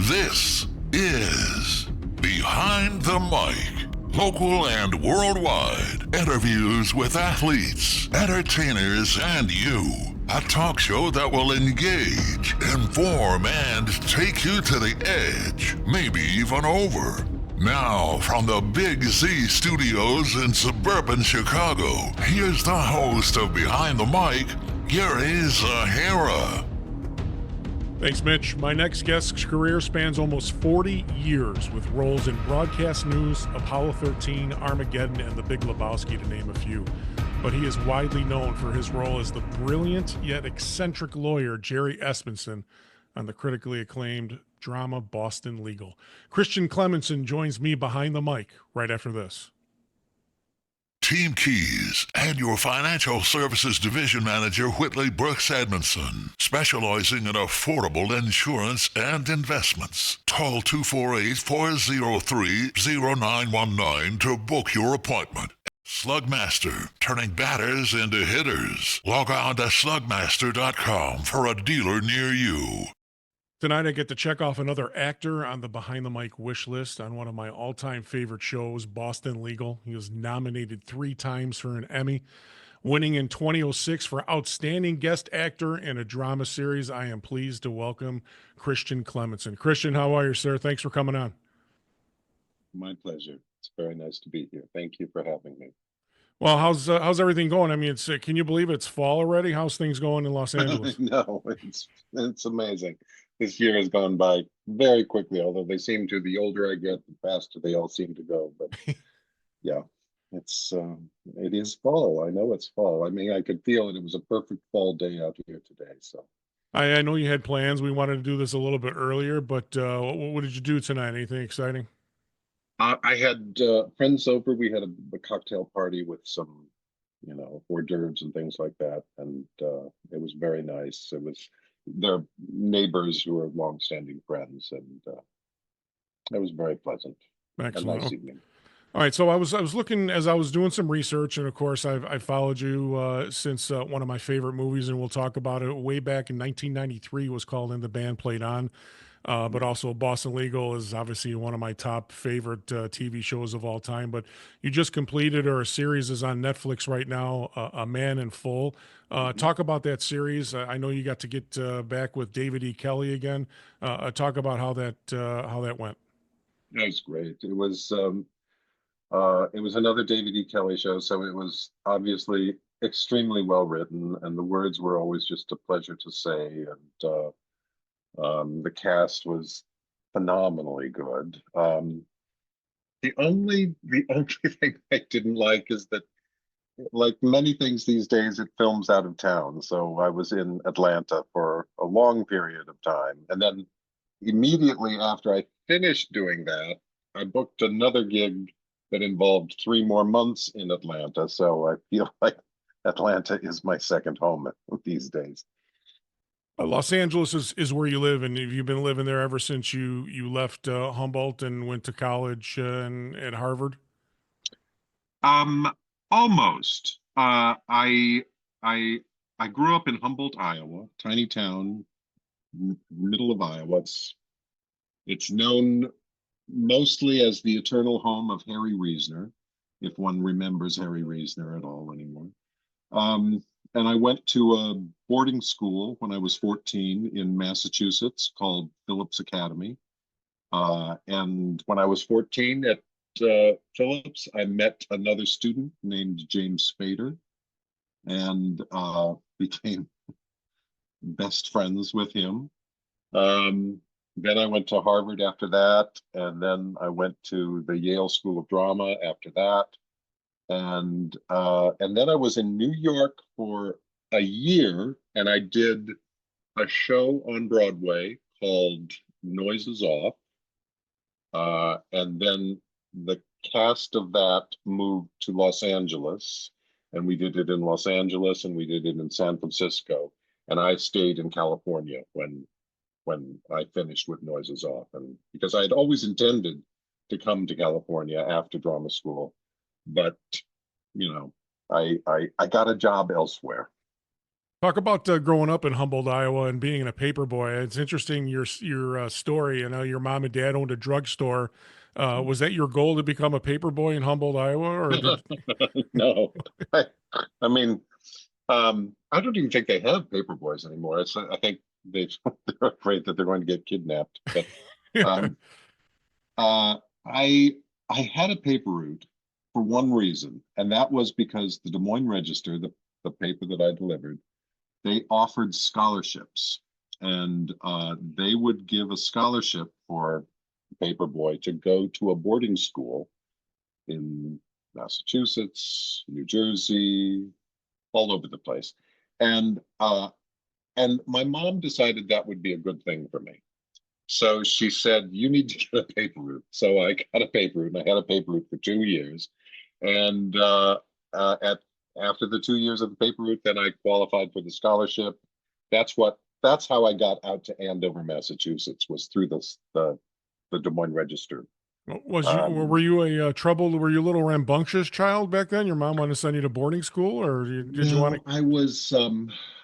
This is Behind the Mic. Local and worldwide interviews with athletes, entertainers, and you. A talk show that will engage, inform, and take you to the edge, maybe even over. Now, from the Big Z studios in suburban Chicago, here's the host of Behind the Mic, Zahara. Thanks, Mitch. My next guest's career spans almost 40 years with roles in broadcast news, Apollo 13, Armageddon, and The Big Lebowski, to name a few. But he is widely known for his role as the brilliant yet eccentric lawyer Jerry Espenson on the critically acclaimed drama Boston Legal. Christian Clemenson joins me behind the mic right after this. Team Keys and your financial services division manager, Whitley Brooks Edmunson, specializing in affordable insurance and investments. Call 248-403-0919 to book your appointment. Slugmaster-Turning Batters into Hitters. Log on to slugmaster.com for a dealer near you. Tonight I get to check off another actor on the Behind the Mic wish list on one of my all-time favorite shows, Boston Legal. He was nominated 3 times for an Emmy, winning in 2006 for Outstanding Guest Actor in a Drama Series. I am pleased to welcome Christian Clemenson. Christian, how are you, sir? Thanks for coming on. My pleasure. It's very nice to be here. Thank you for having me. Well, how's everything going? I mean, can you believe it's fall already? How's things going in Los Angeles? No, it's amazing. This year has gone by very quickly, although the older I get, the faster they all seem to go. But yeah, it is fall. I know it's fall. I mean, I could feel it. It was a perfect fall day out here today. So I know you had plans. We wanted to do this a little bit earlier, but what did you do tonight? Anything exciting? I had friends over. We had a cocktail party with some, hors d'oeuvres and things like that. And it was very nice. Their neighbors who are longstanding friends, and it was very pleasant. Excellent. A nice evening. All right, so I was looking as I was doing some research, and of course I followed you since one of my favorite movies, and we'll talk about it. Way back in 1993 was called "And the Band Played On," but also Boston Legal is obviously one of my top favorite TV shows of all time. But you just completed, or a series is on Netflix right now, A Man in Full. Talk about that series. I know you got to get back with David E. Kelley again. Talk about how that went. That was great. It was another David E. Kelley show, so it was obviously extremely well written, and the words were always just a pleasure to say. And the cast was phenomenally good. The only thing I didn't like is that, like many things these days, it films out of town. So I was in Atlanta for a long period of time. And then immediately after I finished doing that, I booked another gig that involved 3 more months in Atlanta. So I feel like Atlanta is my second home these days. Los Angeles is where you live, and have you been living there ever since you left Humboldt and went to college at Harvard? Almost. I grew up in Humboldt, Iowa, tiny town, middle of Iowa. It's known mostly as the eternal home of Harry Reasoner, if one remembers Harry Reasoner at all anymore. And I went to a boarding school when I was 14 in Massachusetts called Phillips Academy. And when I was 14 at Phillips, I met another student named James Spader, and became best friends with him. Then I went to Harvard after that, and then I went to the Yale School of Drama after that. And then I was in New York for a year, and I did a show on Broadway called Noises Off. And then the cast of that moved to Los Angeles, and we did it in Los Angeles, and we did it in San Francisco. And I stayed in California when I finished with Noises Off, and because I had always intended to come to California after drama school. But I got a job elsewhere. Talk about growing up in Humboldt, Iowa, and being a paper boy. It's interesting your story. I know your mom and dad owned a drugstore. Was that your goal to become a paper boy in Humboldt, Iowa, or did? No, I, I mean, I don't even think they have paper boys anymore. I think they they're afraid that they're going to get kidnapped. But Yeah. um, uh, I I had a paper route for one reason, and that was because the Des Moines Register, the paper that I delivered, they offered scholarships, and they would give a scholarship for a paper boy to go to a boarding school in Massachusetts, New Jersey, all over the place. And and my mom decided that would be a good thing for me. So she said, "You need to get a paper route." So I got a paper route, and I had a paper route for 2 years. And at after the 2 years of the paper route, then I qualified for the scholarship. That's how I got out to Andover, Massachusetts, was through the Des Moines Register. Were Um, you a were you a little rambunctious child back then? Your mom wanted to send you to boarding school, or did you want to? no,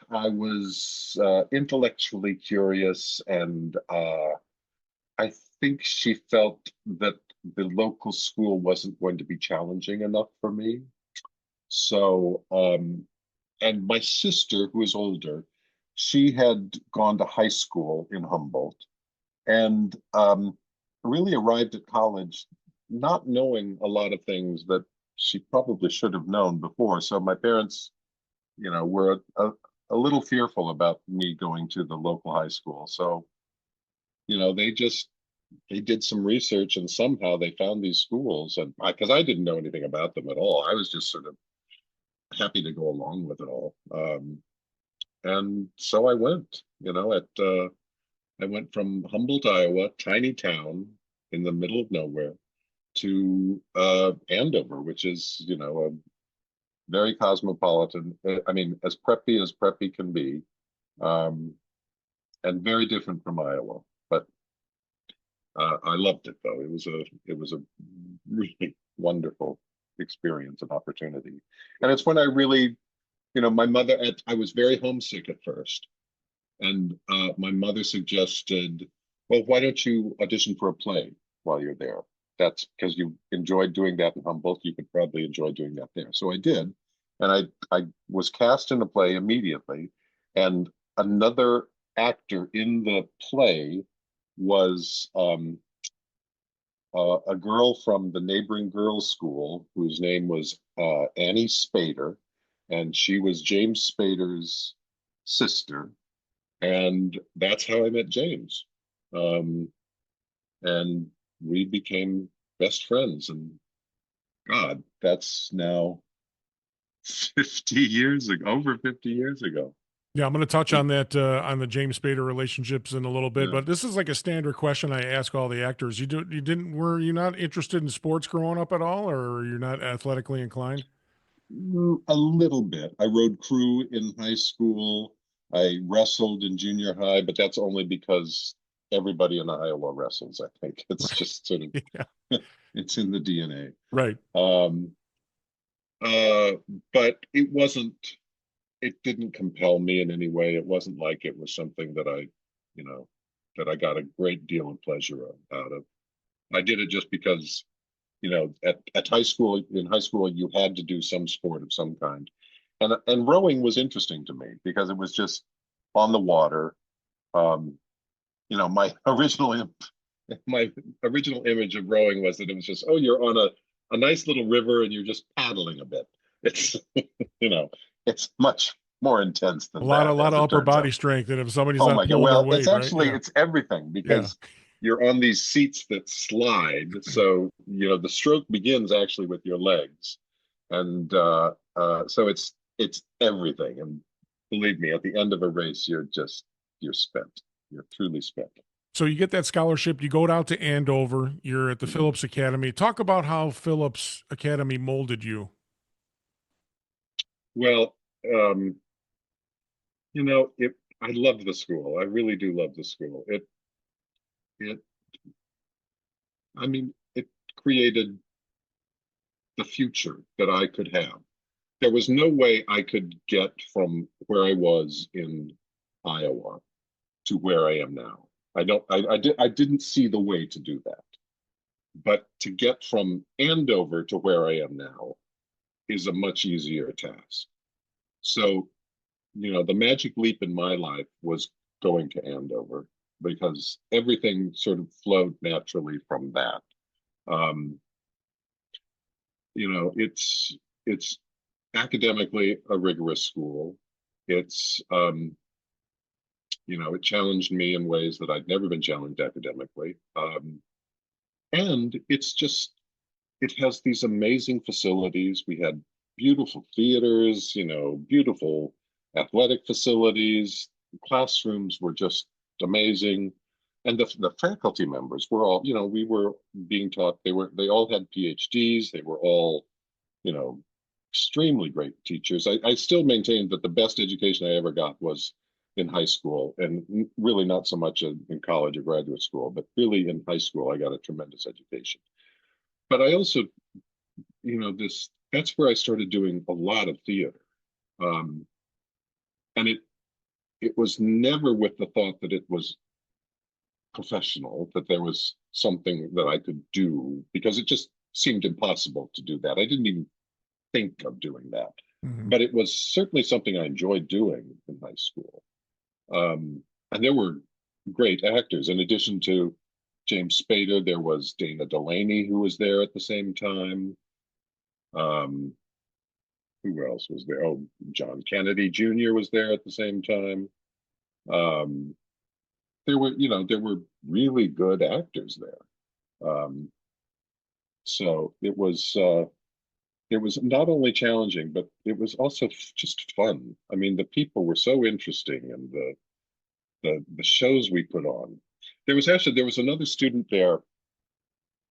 I was intellectually curious, and I think she felt that the local school wasn't going to be challenging enough for me. So, and my sister, who is older, she had gone to high school in Humboldt, and really arrived at college not knowing a lot of things that she probably should have known before. So my parents, were a little fearful about me going to the local high school. So, they did some research, and somehow they found these schools, and because I didn't know anything about them at all, I was just sort of happy to go along with it all. And so I went. I went from Humboldt, Iowa, tiny town in the middle of nowhere, to Andover, which is, a very cosmopolitan. I mean, as preppy can be, um, and very different from Iowa. But I loved it, though. It was a really wonderful experience and opportunity. And it's when I really, my mother. I was very homesick at first, and my mother suggested, "Well, why don't you audition for a play while you're there? That's because you enjoyed doing that in Humboldt. You could probably enjoy doing that there." So I did, and I was cast in a play immediately, and another actor in the play was a girl from the neighboring girls' school whose name was Annie Spader, and she was James Spader's sister, and that's how I met James. Um, and we became best friends. And God, that's now 50 years ago, over 50 years ago. Yeah, I'm going to touch on that on the James Spader relationships in a little bit, Yeah. but this is like a standard question I ask all the actors. You didn't, were you not interested in sports growing up at all, or you're not athletically inclined? A little bit. I rode crew in high school. I wrestled in junior high, but that's only because everybody in Iowa wrestles, I think. It's just sort of, Yeah, it's in the DNA. right. Um, uh, but it didn't compel me in any way. It wasn't like it was something you know, that I got a great deal of pleasure out of. I did it just because, at high school, you had to do some sport of some kind. And rowing was interesting to me because it was just on the water. Um, my my original image of rowing was that it was just, oh, you're on a nice little river and you're just paddling a bit. It's you know, it's much more intense than A that, lot as of it upper turns body out. strength, and if somebody's Oh not my God. pulling their Well, weight, right? Yeah, it's everything yeah. because you're on these seats that slide. So, the stroke begins actually with your legs. And so it's everything. And believe me, at the end of a race, you're spent. You're truly spent. So you get that scholarship, you go down to Andover, you're at the Mhm. Phillips Academy. Talk about how Phillips Academy molded you. Well, um, I love the school. I really do love the school. It, I mean, it created the future that I could have. there was no way I could get from where I was in Iowa to where I am now. I didn't see the way to do that. But to get from Andover to where I am now is a much easier task. So, the magic leap in my life was going to Andover because everything sort of flowed naturally from that. Um, it's academically a rigorous school. It's it challenged me in ways that I'd never been challenged academically. And it has these amazing facilities. We had beautiful theaters, beautiful athletic facilities. Classrooms were just amazing. And the faculty members were all, we were being taught, they all had PhDs. They were all, extremely great teachers. I still maintain that the best education I ever got was in high school, and really not so much in college or graduate school, but really in high school, I got a tremendous education. But I also, that's where I started doing a lot of theater. And it was never with the thought that it was professional, that there was something that I could do, because it just seemed impossible to do that. I didn't even think of doing that. Mm-hmm. But it was certainly something I enjoyed doing in high school. And there were great actors. In addition to James Spader, there was Dana Delaney, who was there at the same time. Who else was there? Oh, John Kennedy Jr. was there at the same time. There were really good actors there. So it was not only challenging, but it was also just fun. I mean, the people were so interesting, and the shows we put on. There was another student there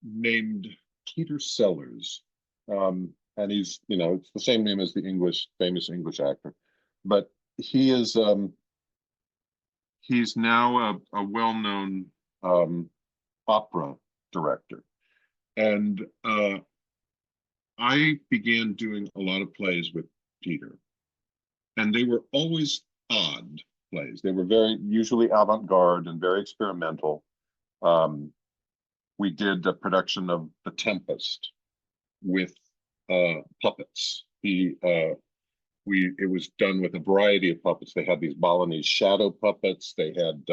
named Peter Sellers, and he's it's the same name as the famous English actor, but he's now a well-known opera director, and I began doing a lot of plays with Peter, and they were always odd plays. They were usually avant-garde and very experimental. We did a production of The Tempest with puppets. It was done with a variety of puppets. They had these Balinese shadow puppets. They had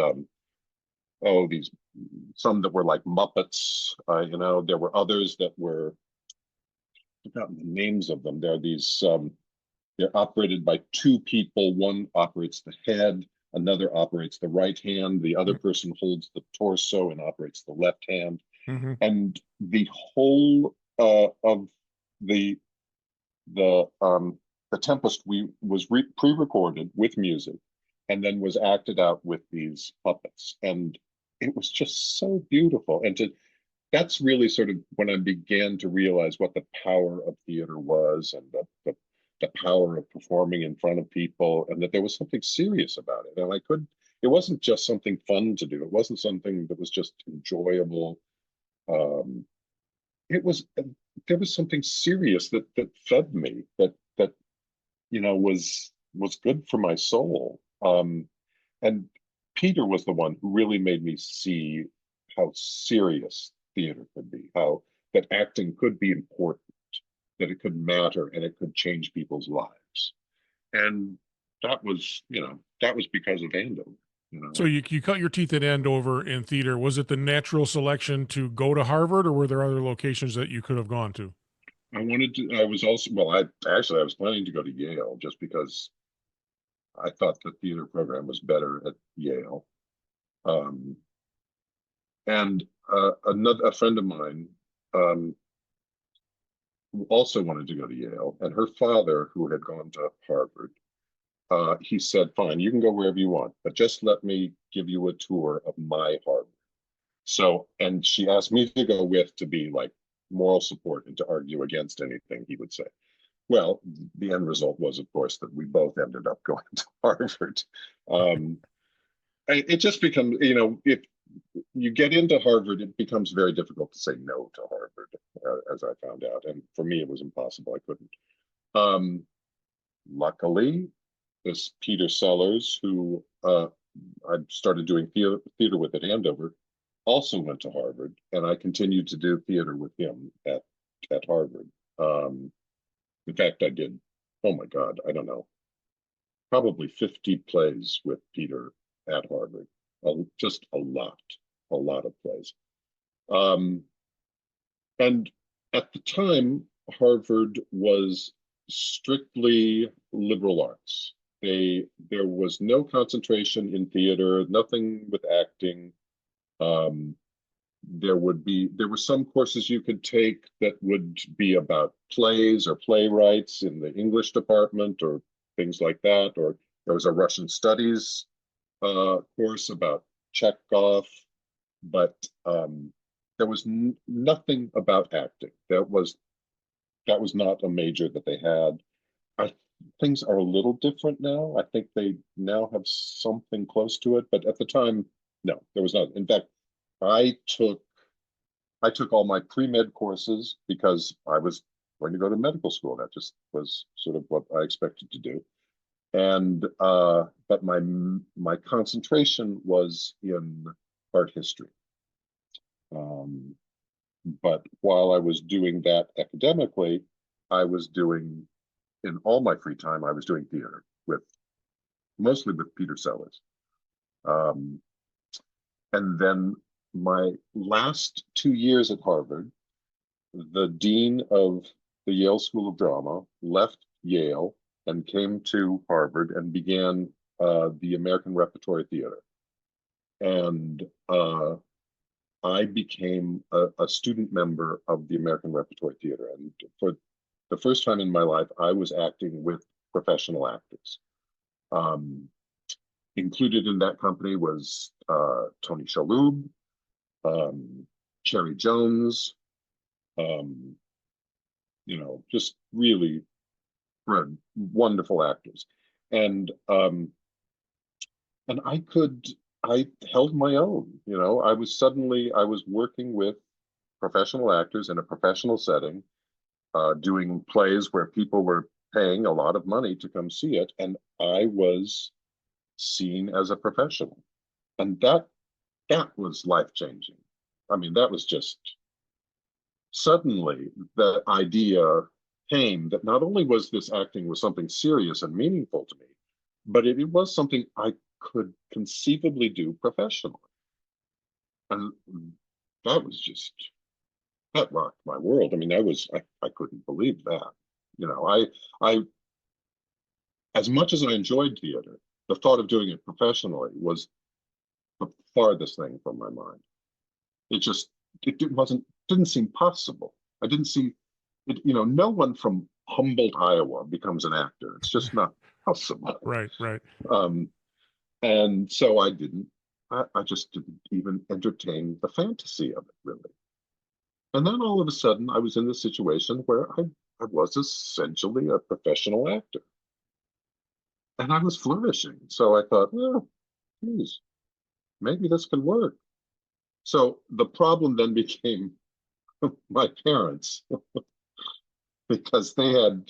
some that were like Muppets. There were others that were, I've forgotten the names of them. They're operated by two people. One operates the head, another operates the right hand, the other person holds the torso and operates the left hand. Mm-hmm. And the whole of the Tempest was pre-recorded with music, and then was acted out with these puppets, and it was just so beautiful. And that's really sort of when I began to realize what the power of theater was, and the power of performing in front of people, and that there was something serious about it. And it wasn't just something fun to do. It wasn't something that was just enjoyable. There was something serious that fed me, that was good for my soul. And Peter was the one who really made me see how serious theater could be, how that acting could be important, that it could matter, and it could change people's lives. And that was because of Andover. So you cut your teeth at Andover in theater. Was it the natural selection to go to Harvard, or were there other locations that you could have gone to? I was planning to go to Yale, just because I thought the theater program was better at Yale. And a friend of mine who also wanted to go to Yale, and her father, who had gone to Harvard, he said, "Fine, you can go wherever you want, but just let me give you a tour of my Harvard." So, and she asked me to go with, to be like moral support and to argue against anything he would say. Well, the end result was, of course, that we both ended up going to Harvard. It just becomes, if you get into Harvard, it becomes very difficult to say no to Harvard, as I found out. And for me, it was impossible. I couldn't. luckily, this Peter Sellers, who I started doing theater with at Andover, also went to Harvard, and I continued to do theater with him at Harvard. In fact, I did, oh my God, I don't know, probably 50 plays with Peter at Harvard. Just a lot of plays. And at the time, Harvard was strictly liberal arts. There was no concentration in theater, nothing with acting. There were some courses you could take that would be about plays or playwrights in the English department or things like that. Or there was a Russian studies course about Chekhov, but there was nothing about acting. That was not a major that they had. Things are a little different now. I think they now have something close to it, but at the time, no, there was not. In fact, I took all my pre-med courses because I was going to go to medical school. That just was sort of what I expected to do. And but my concentration was in art history. But while I was doing that academically, I was doing, in all my free time, I was doing theater mostly with Peter Sellers. And then my last 2 years at Harvard, the dean of the Yale School of Drama left Yale and came to Harvard and began the American Repertory Theater. And I became a student member of the American Repertory Theater. And for the first time in my life, I was acting with professional actors. Included in that company was Tony Shalhoub, Cherry Jones, just really wonderful actors. And I held my own. I was working with professional actors in a professional setting, doing plays where people were paying a lot of money to come see it, and I was seen as a professional. And that was life-changing. I mean, that was just, suddenly the idea came that not only was this acting was something serious and meaningful to me, but it was something I could conceivably do professionally. And that rocked my world. I mean, I couldn't believe that. I as much as I enjoyed theater, the thought of doing it professionally was the farthest thing from my mind. It didn't seem possible. I didn't see it, no one from Humboldt, Iowa becomes an actor. It's just not possible. Right. And so I just didn't even entertain the fantasy of it, really. And then all of a sudden I was in this situation where I was essentially a professional actor. And I was flourishing. So I thought, well, geez, maybe this could work. So the problem then became my parents, because they had,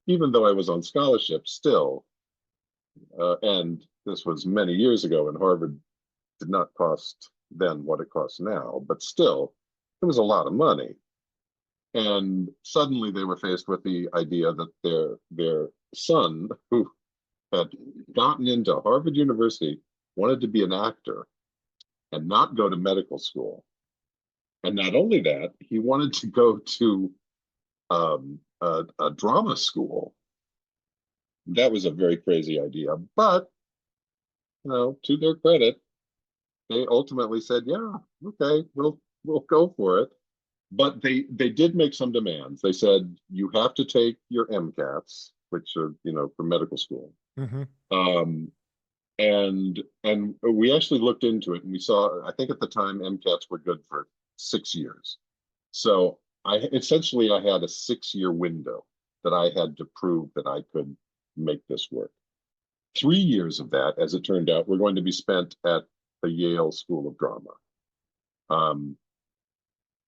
even though I was on scholarship still, and this was many years ago, and Harvard did not cost then what it costs now, but still, it was a lot of money. And suddenly they were faced with the idea that their son, who had gotten into Harvard University, wanted to be an actor and not go to medical school. And not only that, he wanted to go to a drama school. That was a very crazy idea, but to their credit, they ultimately said, "Yeah, okay, we'll go for it." But they did make some demands. They said, "You have to take your MCATs, which are for medical school." Mm-hmm. And we actually looked into it, and we saw, I think at the time MCATs were good for 6 years. So I had a 6-year window that I had to prove that I could make this work. 3 years of that, as it turned out, were going to be spent at the Yale School of Drama.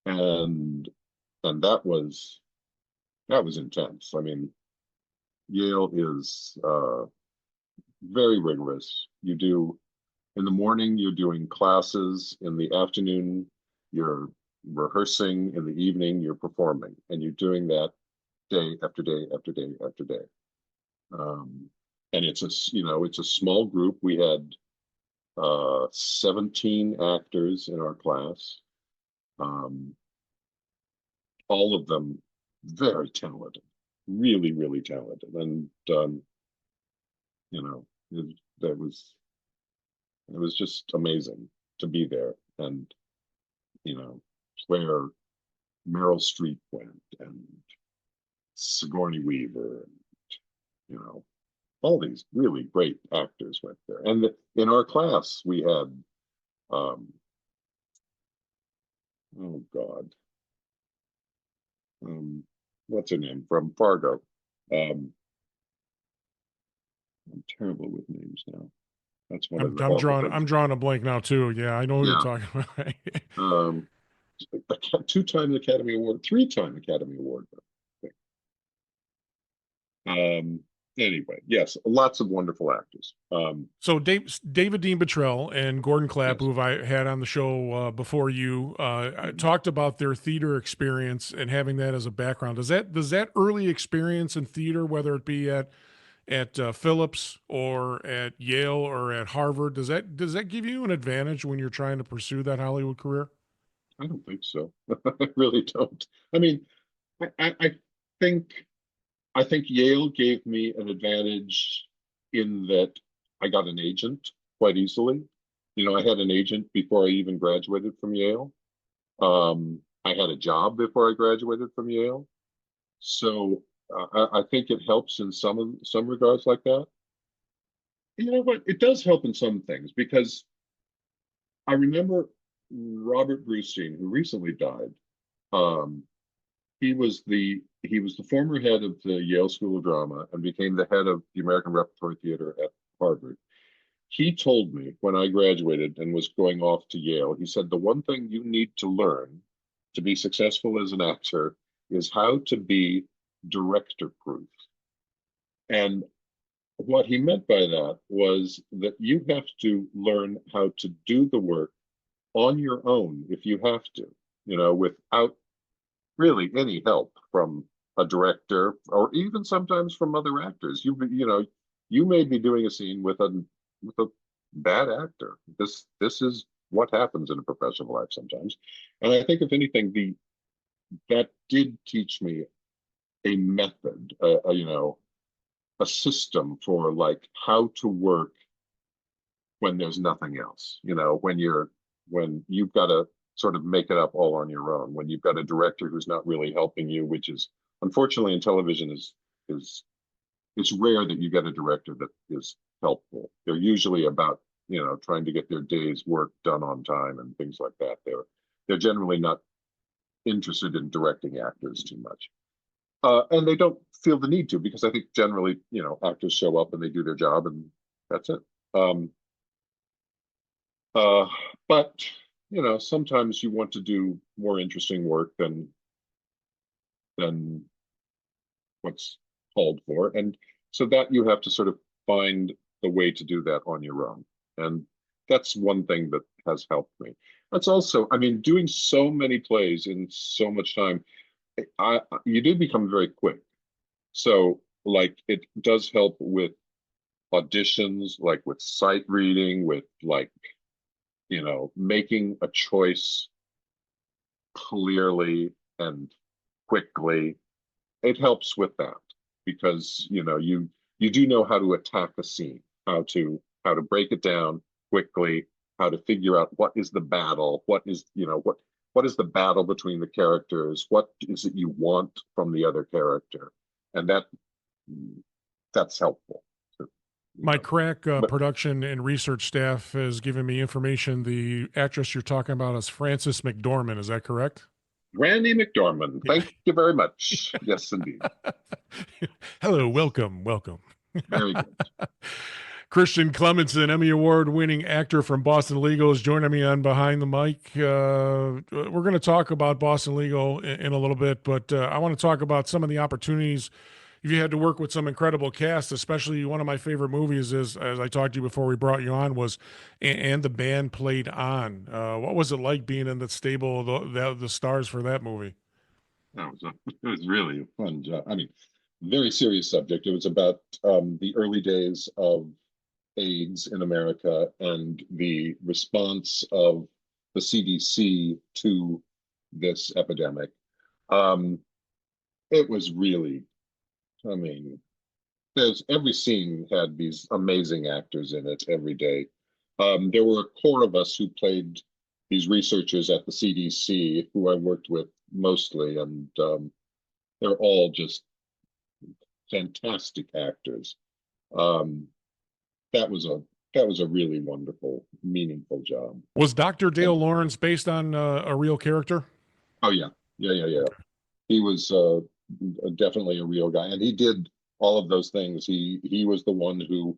And that was intense. I mean, Yale is very rigorous. You do in the morning, you're doing classes. In the afternoon, you're rehearsing. In the evening, you're performing, and you're doing that day after day after day after day. And it's a small group. We had 17 actors in our class. All of them very talented, really, really talented. And that was it was just amazing to be there and where Meryl Streep went and Sigourney Weaver and all these really great actors went there. And in our class we had oh God, what's her name from Fargo? I'm terrible with names now. That's one of the I'm drawing a blank now too. Yeah, I know who you're talking about. Two-time Academy Award, three-time Academy Award. Anyway, yes, lots of wonderful actors. So David Dean Bottrell and Gordon Clapp, yes, who I had on the show before you, talked about their theater experience and having that as a background. Does that early experience in theater, whether it be at Phillips or at Yale or at Harvard, does that give you an advantage when you're trying to pursue that Hollywood career? I don't think so. I really don't. I mean, I think Yale gave me an advantage in that I got an agent quite easily. I had an agent before I even graduated from Yale. I had a job before I graduated from Yale. So I think it helps in some regards like that. You know what? It does help in some things because I remember Robert Brustein, who recently died. He was the former head of the Yale School of Drama and became the head of the American Repertory Theater at Harvard. He told me when I graduated and was going off to Yale, he said, the one thing you need to learn to be successful as an actor is how to be director-proof. And what he meant by that was that you have to learn how to do the work on your own if you have to, without really any help from a director or even sometimes from other actors. You may be doing a scene with a bad actor. This is what happens in a professional life sometimes. And I think if anything, that did teach me a method, a system for like how to work when there's nothing else, when you've got to sort of make it up all on your own, when you've got a director who's not really helping you, which is unfortunately in television is it's rare that you get a director that is helpful. They're usually about, trying to get their day's work done on time and things like that. They're generally not interested in directing actors too much. And they don't feel the need to, because I think generally, actors show up and they do their job and that's it. But, sometimes you want to do more interesting work than what's called for. And so that you have to sort of find the way to do that on your own. And that's one thing that has helped me. That's also, doing so many plays in so much time, you do become very quick. So like it does help with auditions, like with sight reading, with like, making a choice clearly and quickly. It helps with that because, you do know how to attack a scene, how to break it down quickly, how to figure out what is the battle, what is the battle between the characters, what is it you want from the other character, and that's helpful. My crack production and research staff has given me information. The actress you're talking about is Frances McDormand. Is that correct? Randy McDormand. Thank you very much. Yes, indeed. Hello, welcome. Very good. Christian Clemenson, Emmy Award winning actor from Boston Legal, is joining me on Behind the Mic. We're going to talk about Boston Legal in a little bit, but I want to talk about some of the opportunities you had to work with some incredible cast, especially one of my favorite movies is, as I talked to you before we brought you on, was and the band played on. What was it like being in the stable of the stars for that movie? It was really a fun job. I mean, very serious subject. It was about the early days of AIDS in America and the response of the CDC to this epidemic. Um, it was really, I mean, there's every scene had these amazing actors in it every day. There were a core of us who played these researchers at the CDC who I worked with mostly, and they're all just fantastic actors. Um, that was a that was a really wonderful, meaningful job. Was Dr. Dale And Lawrence based on a real character? oh yeah, yeah. Okay. He was definitely a real guy, and he did all of those things. He was the one who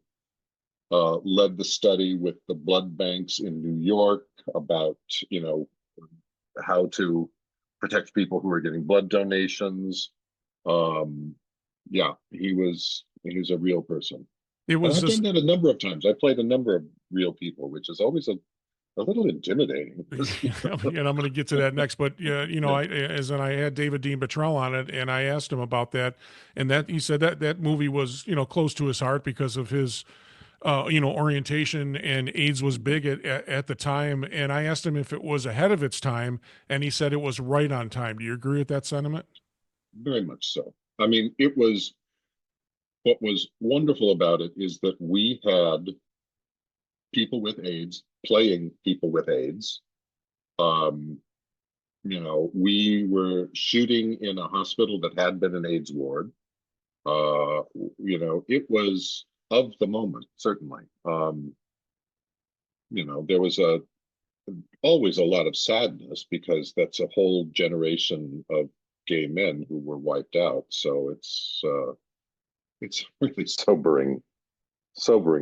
led the study with the blood banks in New York about, you know, how to protect people who are getting blood donations. Um, yeah, he was a real person. It And was I've done just that a number of times. I played a number of real people, which is always a little intimidating. and I'm going to get to that next. But yeah, you know, Yeah. I had David Dean Bottrell on it, and I asked him about that, and that he said that that movie was close to his heart because of his orientation, and AIDS was big at the time. And I asked him if it was ahead of its time, and he said it was right on time. Do you agree with that sentiment? Very much so. I mean, it was what was wonderful about it is that we had people with AIDS playing people with AIDS. Um, we were shooting in a hospital that had been an AIDS ward. It was of the moment, certainly. There was always a lot of sadness because that's a whole generation of gay men who were wiped out. So it's a really sobering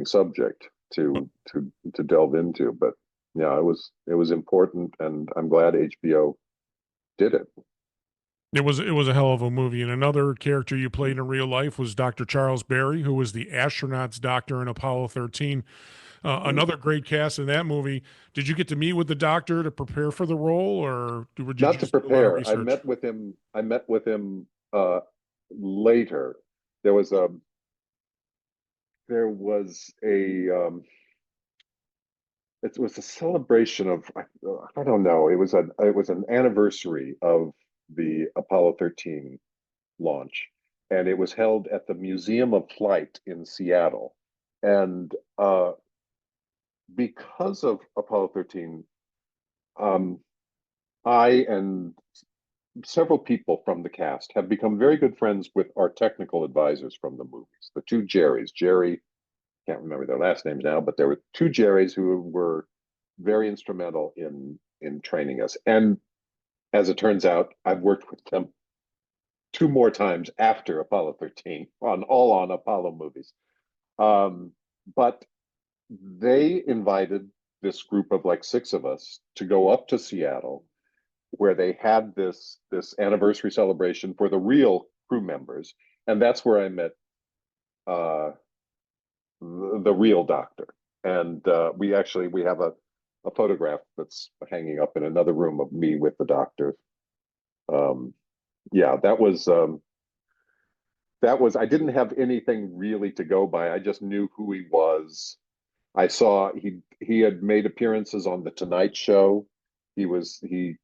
subject to delve into. But yeah, it was important, and I'm glad HBO did it. It was a hell of a movie. And another character you played in real life was Dr. Charles Berry, who was the astronaut's doctor in Apollo 13. Another great cast in that movie. Did you get to meet with the doctor to prepare for the role, or did you Not to just do a lot of prepare. I research? met with him. I met with him later. There was a there was a it was a celebration of I don't know. It was an anniversary of the Apollo 13 launch, and it was held at the Museum of Flight in Seattle. And because of Apollo 13, um, I and several people from the cast have become very good friends with our technical advisors from the movies. The two Jerrys, Jerry, can't remember their last names now, but there were two Jerrys who were very instrumental in training us. And as it turns out, I've worked with them two more times after Apollo 13 on Apollo movies. But they invited this group of like six of us to go up to Seattle, where they had this anniversary celebration for the real crew members, and that's where I met the real doctor. And we have a photograph that's hanging up in another room of me with the doctor. Yeah, that was I didn't have anything really to go by. I just knew who he was. I saw he had made appearances on the Tonight Show. He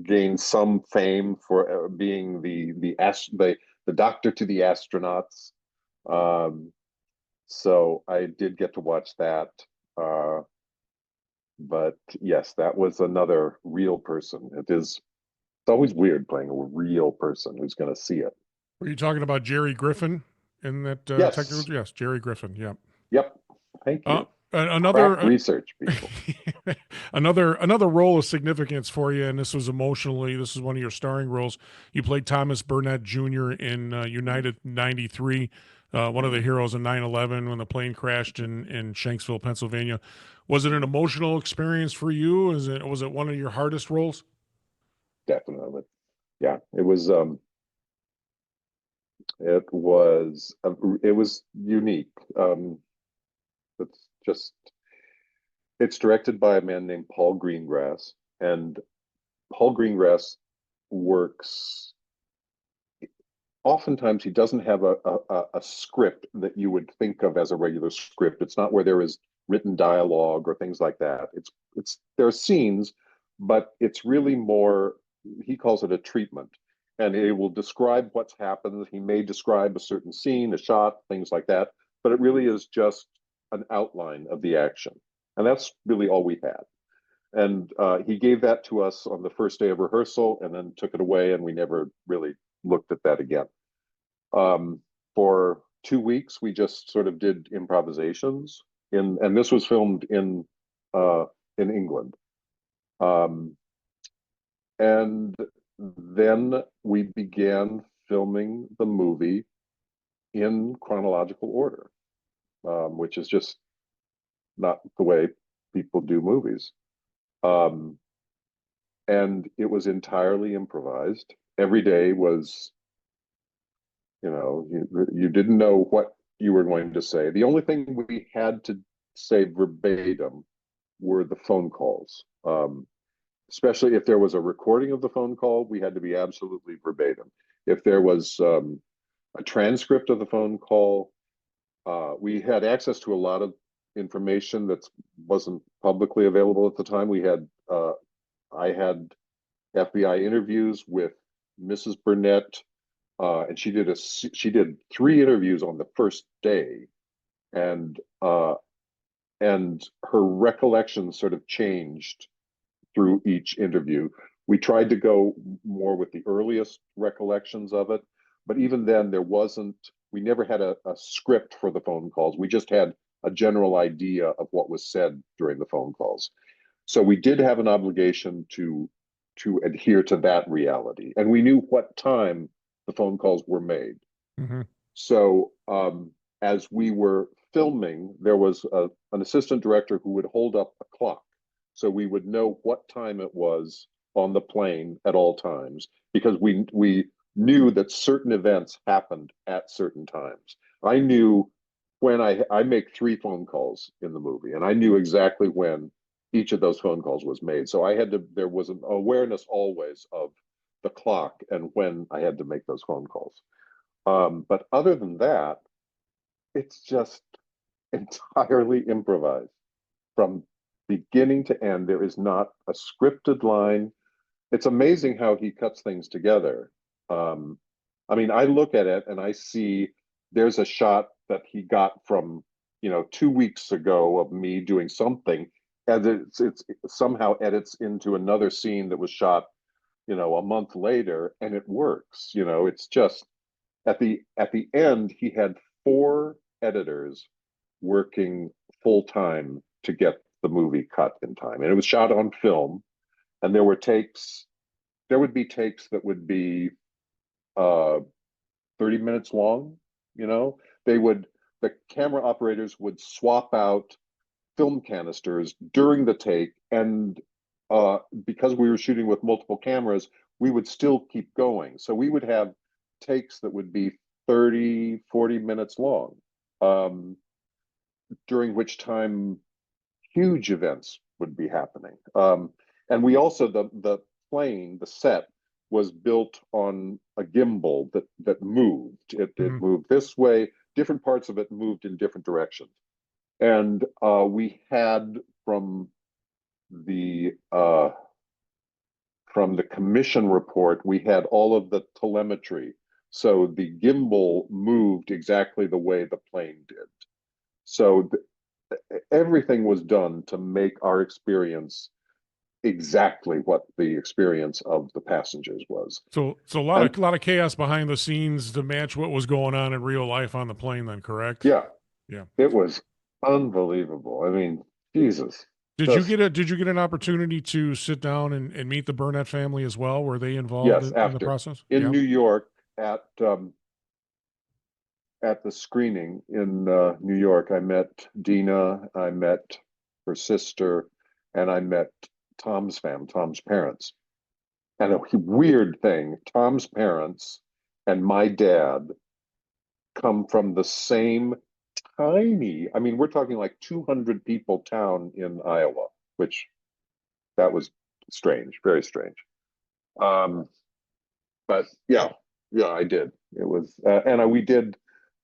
gained some fame for being the doctor to the astronauts. Um, so I did get to watch that. Uh, but yes, that was another real person. It's always weird playing a real person who's going to see it. Were you talking about Jerry Griffin in that technical? Yes. Yes, Jerry Griffin. Yeah. Yep. Thank you. Another Crack research, people. another role of significance for you, and this was emotionally. This is one of your starring roles. You played Thomas Burnett Jr. in United '93, one of the heroes in 9/11 when the plane crashed in Shanksville, Pennsylvania. Was it an emotional experience for you? Was it one of your hardest roles? Definitely. Yeah, it was. It was unique. It's just it's directed by a man named Paul Greengrass, and Paul Greengrass works. Oftentimes, he doesn't have a script that you would think of as a regular script. It's not where there is written dialogue or things like that. It's there are scenes, but it's really more. He calls it a treatment, and it will describe what's happened. He may describe a certain scene, a shot, things like that, but it really is just an outline of the action, and that's really all we had. And he gave that to us on the first day of rehearsal, and then took it away, and we never really looked at that again. For 2 weeks, we just sort of did improvisations and this was filmed in England. And then we began filming the movie in chronological order, which is just not the way people do movies. And it was entirely improvised. Every day was, you didn't know what you were going to say. The only thing we had to say verbatim were the phone calls. Especially if there was a recording of the phone call, we had to be absolutely verbatim. If there was a transcript of the phone call, we had access to a lot of information that wasn't publicly available at the time. I had FBI interviews with Mrs. Burnett, and she did 3 interviews on the first day, and her recollections sort of changed through each interview. We tried to go more with the earliest recollections of it, but even then we never had a script for the phone calls. We just had a general idea of what was said during the phone calls. So we did have an obligation to adhere to that reality. And we knew what time the phone calls were made. Mm-hmm. So as we were filming, there was an assistant director who would hold up a clock. So we would know what time it was on the plane at all times, because we knew that certain events happened at certain times. I knew when I make 3 phone calls in the movie, and I knew exactly when each of those phone calls was made. So there was an awareness always of the clock and when I had to make those phone calls. But other than that, it's just entirely improvised from beginning to end. There is not a scripted line. It's amazing how he cuts things together. I look at it and I see there's a shot that he got from 2 weeks ago of me doing something, and it somehow edits into another scene that was shot a month later, and it works. It's just at the end he had 4 editors working full time to get the movie cut in time, and it was shot on film. And there would be takes that would be 30 minutes long. The camera operators would swap out film canisters during the take, and because we were shooting with multiple cameras, we would still keep going. So we would have takes that would be 30, 40 minutes long, during which time huge events would be happening. And we also, the plane, the set was built on a gimbal that moved. It moved this way. Different parts of it moved in different directions. And we had from the commission report, we had all of the telemetry. So the gimbal moved exactly the way the plane did. So everything was done to make our experience exactly what the experience of the passengers was. So a lot of chaos behind the scenes to match what was going on in real life on the plane then, correct? Yeah. Yeah. It was unbelievable. I mean, Jesus. Did you get an opportunity to sit down and meet the Burnett family as well? Were they involved Yes, in the process? in New York at the screening in New York, I met Dina, I met her sister, and I met Tom's parents. And a weird thing, Tom's parents and my dad come from the same tiny, I mean, we're talking like 200 people town in Iowa, which that was strange, very strange. But yeah, I did. It was, and we did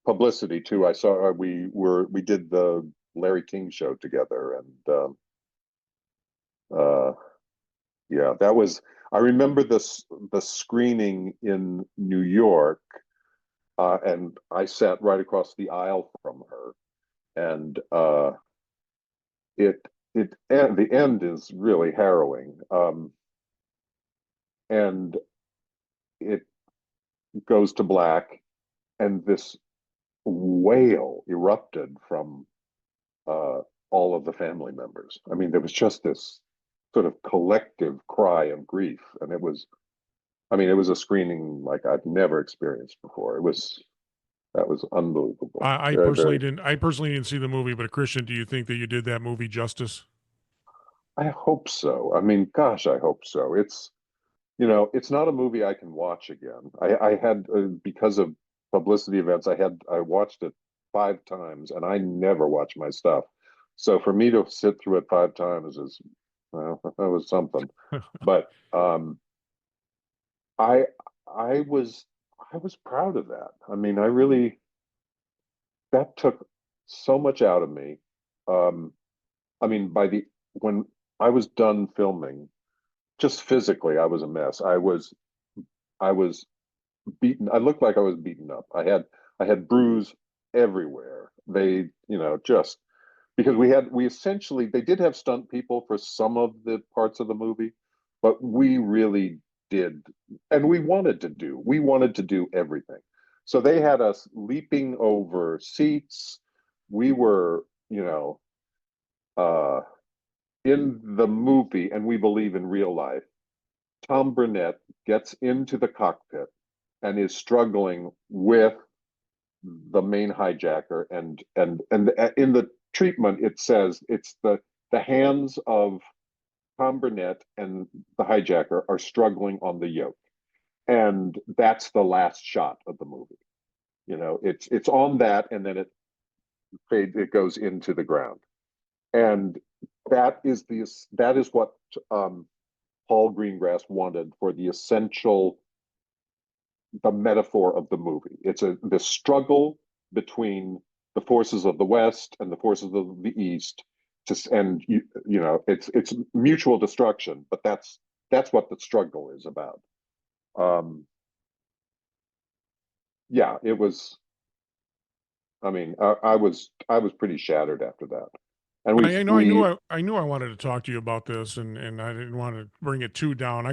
publicity too. I saw we did the Larry King show together, and yeah, that was. I remember the screening in New York, and I sat right across the aisle from her, and and the end is really harrowing, and it goes to black, and this wail erupted from all of the family members. I mean, there was just this sort of collective cry of grief, and it was, I mean, it was a screening like I've never experienced before. That was unbelievable. I Very, personally very. didn't. I personally didn't see the movie, but Christian, do you think that you did that movie justice? I hope so. I mean, gosh, I hope so. It's not a movie I can watch again. I had because of publicity events, I watched it 5 times, and I never watch my stuff. So for me to sit through it 5 times is, well, that was something. But I I was I was proud of that. I mean, I really, that took so much out of me. Um, I mean, when I was done filming, just physically, I was a mess. I was beaten. I looked like I was beaten up. I had bruise everywhere. They, just because we essentially, they did have stunt people for some of the parts of the movie, but we really did, and we wanted to do everything. So they had us leaping over seats. We were, uh, in the movie, and we believe in real life, Tom Burnett gets into the cockpit and is struggling with the main hijacker, and in the treatment it says it's the hands of Tom Burnett and the hijacker are struggling on the yoke, and that's the last shot of the movie. It's on that, and then it goes into the ground, and that is what Paul Greengrass wanted for the metaphor of the movie. It's the struggle between the forces of the West and the forces of the East, and it's mutual destruction, but that's what the struggle is about. Yeah, it was. I mean, I was pretty shattered after that, and I knew I wanted to talk to you about this, and I didn't want to bring it too down. I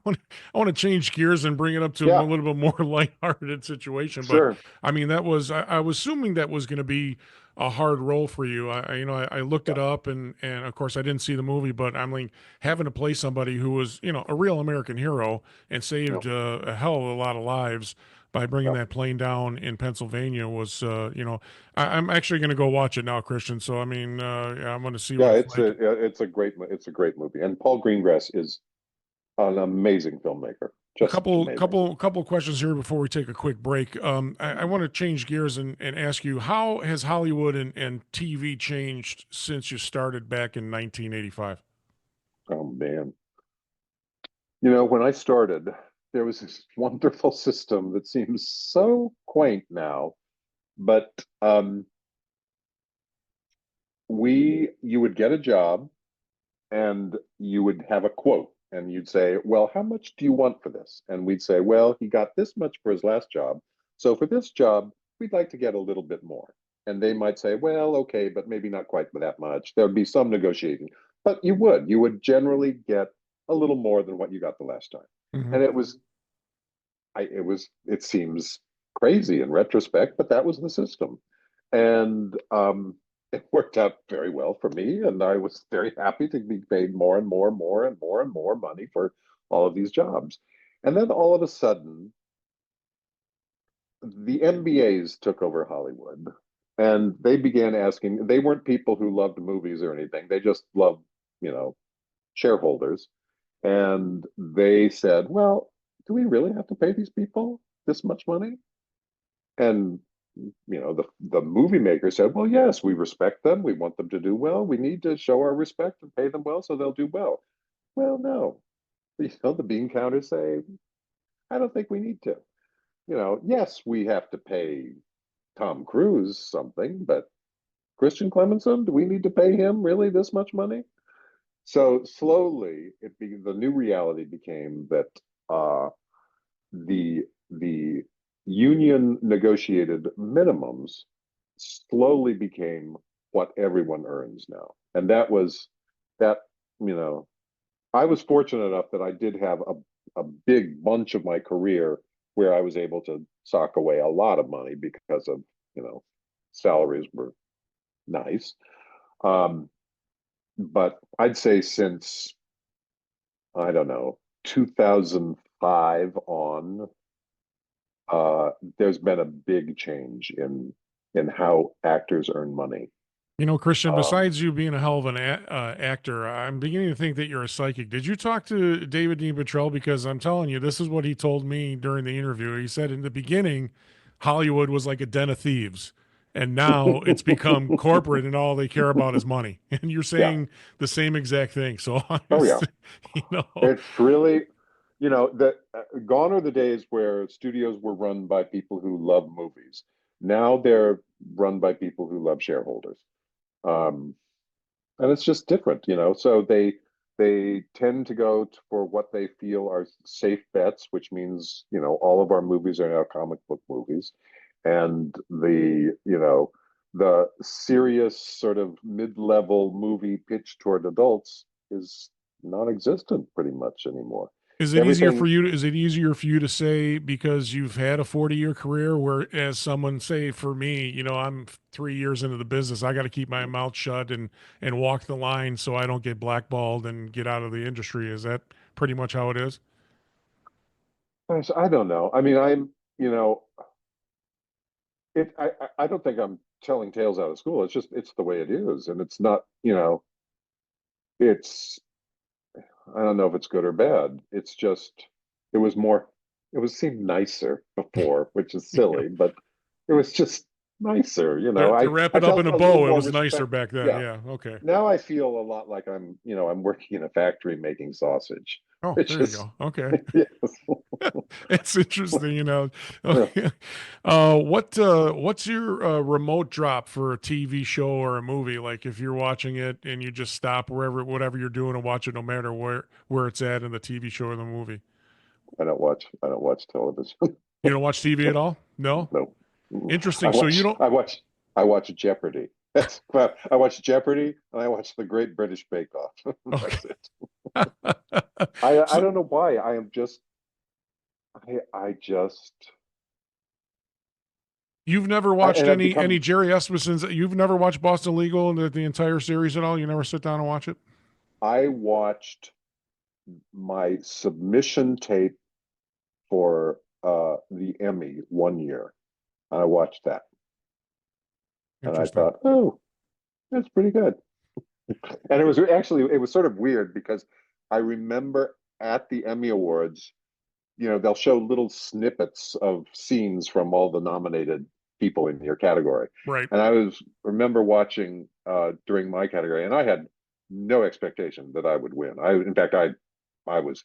want to change gears and bring it up to a yeah, little bit more lighthearted situation. But sure, I mean, I was assuming that was going to be a hard role for you. I looked yeah, it up, and of course I didn't see the movie, but I'm like having to play somebody who was a real American hero and saved yeah, a hell of a lot of lives by bringing yeah. that plane down in Pennsylvania was, I'm actually going to go watch it now, Christian. So I mean, yeah, I'm going to see what Yeah, it's like. it's a great movie, and Paul Greengrass is an amazing filmmaker, A just amazing. couple questions here before we take a quick break. I want to change gears and ask you, how has Hollywood and TV changed since you started back in 1985? Oh man, when I started, there was this wonderful system that seems so quaint now, but you would get a job, and you would have a quote, and you'd say, well, how much do you want for this? And we'd say, well, he got this much for his last job, so for this job we'd like to get a little bit more. And they might say, well, okay, but maybe not quite that much. There would be some negotiating, but you would generally get a little more than what you got the last time. Hmm. And it seems crazy in retrospect, but that was the system. And it worked out very well for me, and I was very happy to be paid more and more and more and more and more money for all of these jobs. And then all of a sudden, the MBAs took over Hollywood, and they began asking. They weren't people who loved movies or anything. They just loved, you know, shareholders. And they said, well, do we really have to pay these people this much money? And the movie maker said, well, yes, we respect them. We want them to do well. We need to show our respect and pay them well so they'll do well. Well, no. The bean counters say, I don't think we need to. Yes, we have to pay Tom Cruise something, but Christian Clemenson, do we need to pay him really this much money? So slowly, the new reality became that the union negotiated minimums slowly became what everyone earns now, and that. I was fortunate enough that I did have a big bunch of my career where I was able to sock away a lot of money because of salaries were nice. But I'd say since, I don't know, 2005 on, there's been a big change in how actors earn money. Christian, besides you being a hell of an actor, I'm beginning to think that you're a psychic. Did you talk to David D. Petrell? Because I'm telling you, this is what he told me during the interview. He said in the beginning, Hollywood was like a den of thieves. And now it's become corporate and all they care about is money. And you're saying the same exact thing. So, It's really, gone are the days where studios were run by people who love movies. Now they're run by people who love shareholders. And it's just different, so they tend to go for what they feel are safe bets, which means, all of our movies are now comic book movies. And the serious sort of mid-level movie pitched toward adults is non-existent pretty much anymore. Is it easier for you to say because you've had a 40-year career, whereas someone, say for me, I'm 3 years into the business, I got to keep my mouth shut and walk the line so I don't get blackballed and get out of the industry? Is that pretty much how it is? I don't know. I mean, I don't think I'm telling tales out of school. It's the way it is. And it's not, I don't know if it's good or bad. It's just, it seemed nicer before, which is silly, but it was just nicer, To wrap it up in a bow, it was nicer back then. Yeah. Yeah. Okay. Now I feel a lot like I'm working in a factory making sausage. Oh, there you go. Okay. It's interesting, Okay. What's your remote drop for a TV show or a movie? Like if you're watching it and you just stop whatever you're doing and watch it, no matter where it's at in the TV show or the movie. I don't watch television. You don't watch TV at all? No. No. Interesting. So you don't. I watch Jeopardy. I watch Jeopardy and I watch The Great British Bake Off. That's it. I don't know why. I just. You've never watched any Jerry Espenson's. You've never watched Boston Legal and the entire series at all. You never sit down and watch it. I watched my submission tape for the Emmy one year, and I watched that, and I thought, oh, that's pretty good. And it was sort of weird because I remember at the Emmy Awards, they'll show little snippets of scenes from all the nominated people in your category. Right. And I remember watching during my category, and I had no expectation that I would win. In fact, I was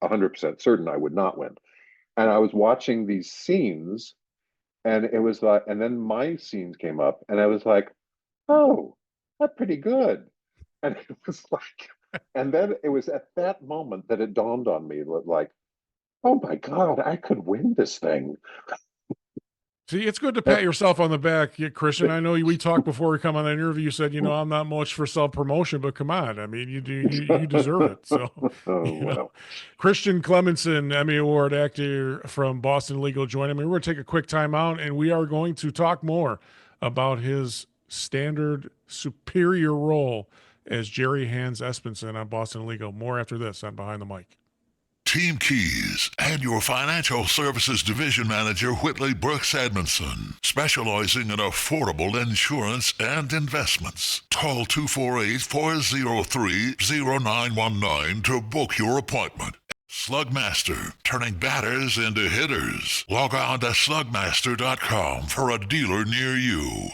100% certain I would not win. And I was watching these scenes, and it was like, and then my scenes came up, and I was like, oh, that's pretty good. And it was like, and then it was at that moment that it dawned on me that, like, oh my God, I could win this thing. See, it's good to pat yourself on the back, Christian. I know we talked before we come on that interview. You said, I'm not much for self-promotion, but come on. I mean, you deserve it. So, Christian Clemenson, Emmy Award actor from Boston Legal, joining me. We're going to take a quick time out, and we are going to talk more about his standard superior role as Jerry Hans Espenson on Boston Legal. More after this on Behind the Mic. Team Keys and your financial services division manager, Whitley Brooks Edmunson, specializing in affordable insurance and investments. Call 248-403-0919 to book your appointment. Slugmaster, turning batters into hitters. Log on to slugmaster.com for a dealer near you.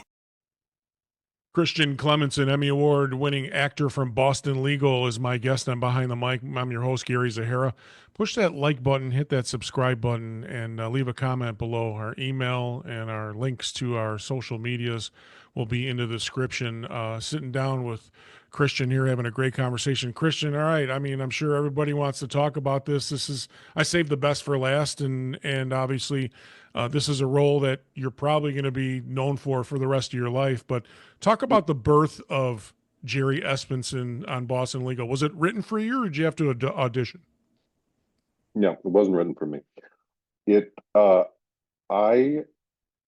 Christian Clemenson, Emmy Award winning actor from Boston Legal, is my guest on Behind the Mic. I'm your host, Gary Zahara. Push that like button, hit that subscribe button, and leave a comment below. Our email and our links to our social medias will be in the description. Sitting down with Christian here, having a great conversation. Christian, all right. I mean, I'm sure everybody wants to talk about this. I saved the best for last, and obviously, this is a role that you're probably going to be known for the rest of your life. But talk about the birth of Jerry Espenson on Boston Legal. Was it written for you, or did you have to audition? No, it wasn't written for me. I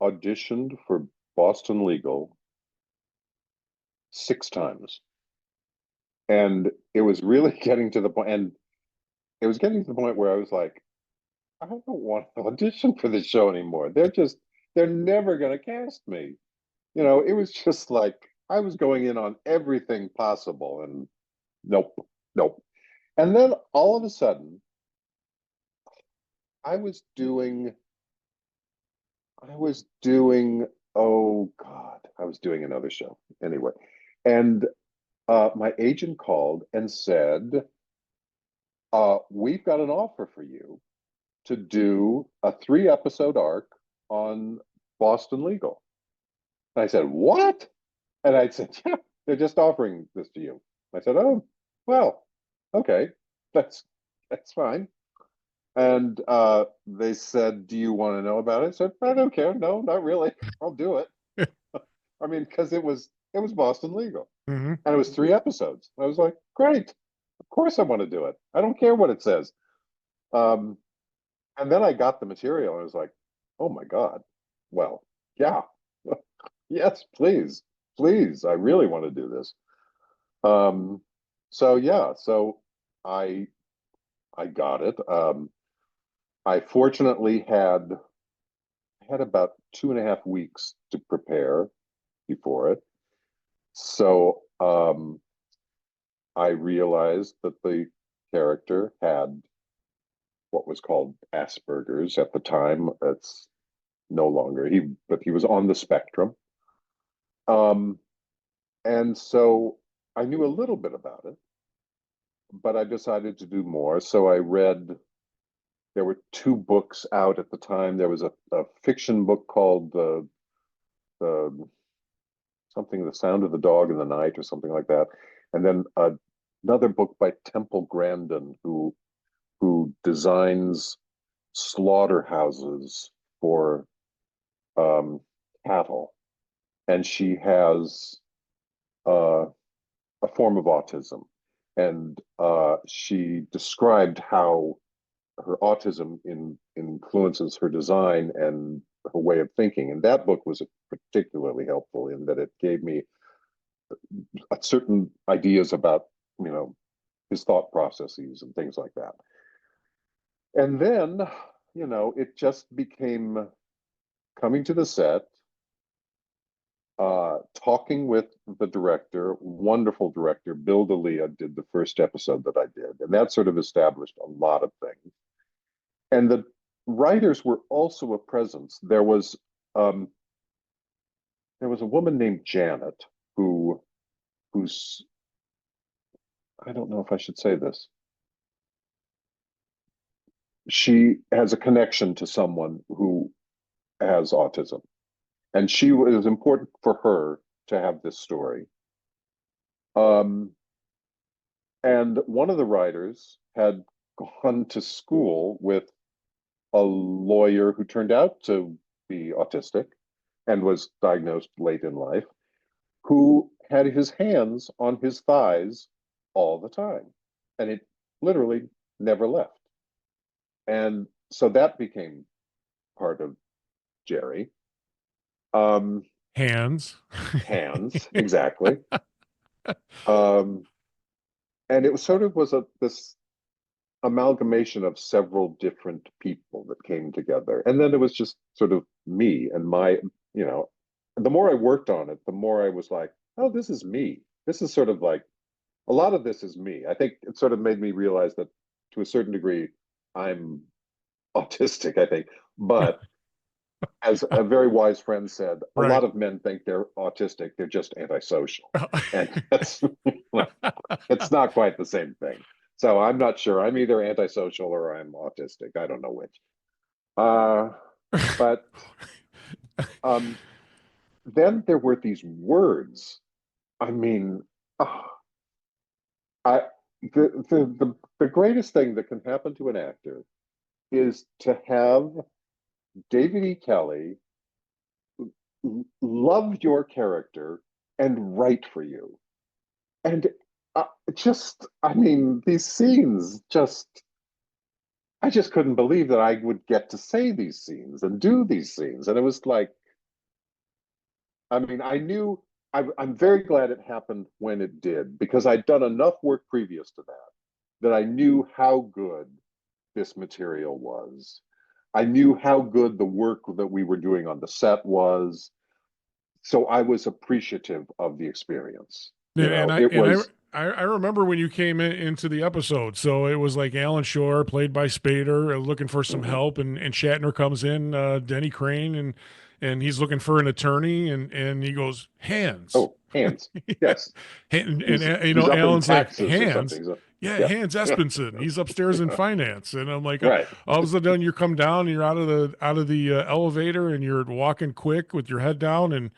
auditioned for Boston Legal 6 times. And it was really getting to the point, and it was getting to the point where I was like, I don't want to audition for this show anymore. They're never going to cast me. It was just like I was going in on everything possible, and nope. And then all of a sudden, I was doing, oh God, I was doing another show anyway. And my agent called and said, we've got an offer for you to do a 3-episode arc on Boston Legal. And I said, what? And I said, yeah, they're just offering this to you. I said, oh, well, okay, that's fine. And they said, do you want to know about it? I said, I don't care. No, not really. I'll do it. I mean, because it was Boston Legal. Mm-hmm. And it was 3 episodes. I was like, great. Of course I want to do it. I don't care what it says. And then I got the material and I was like, oh my God. Well, yeah. Yes, please. Please. I really want to do this. So yeah, so I got it. I fortunately had about 2.5 weeks to prepare before it. So I realized that the character had what was called Asperger's at the time. It's no longer. But he was on the spectrum. And so I knew a little bit about it, but I decided to do more. So I read, there were 2 books out at the time. There was a fiction book called the Sound of the Dog in the Night or something like that. And then another book by Temple Grandin, who designs slaughterhouses for cattle. And she has a form of autism. And she described how her autism influences her design and her way of thinking. And that book was particularly helpful in that it gave me certain ideas about, his thought processes and things like that. And then, it just became coming to the set, talking with the director, wonderful director, Bill D'Elia did the first episode that I did. And that sort of established a lot of things. And the writers were also a presence. There was a woman named Janet who's, I don't know if I should say this. She has a connection to someone who has autism. And it was important for her to have this story. And one of the writers had gone to school with a lawyer who turned out to be autistic and was diagnosed late in life, who had his hands on his thighs all the time. And it literally never left. And so that became part of Jerry. Hands, exactly. And it was this amalgamation of several different people that came together. And then it was just sort of me and my, the more I worked on it, the more I was like, oh, this is me. This is sort of like, a lot of this is me. I think it sort of made me realize that to a certain degree, I'm autistic, I think. But as a very wise friend said, a Right. lot of men think they're autistic, they're just antisocial. And that's it's not quite the same thing. So I'm not sure. I'm either antisocial or I'm autistic. I don't know which. But um, then there were these words. I mean, oh, I the greatest thing that can happen to an actor is to have David E. Kelly love your character and write for you. And I mean, these scenes I just couldn't believe that I would get to say these scenes and do these scenes. And it was like, I mean, I'm very glad it happened when it did, because I'd done enough work previous to that I knew how good this material was. I knew how good the work that we were doing on the set was. So I was appreciative of the experience. You know, it was. I remember when you came into the episode. So it was like Alan Shore, played by Spader, looking for some help, and Shatner comes in, Denny Crane, and he's looking for an attorney, and he goes, hands. Oh, hands. Yes. And He's Alan's like, hands. Yeah, Hans Espenson. He's upstairs in finance, and I'm like, right. All of a sudden you come down, and you're out of the elevator, and you're walking quick with your head down, and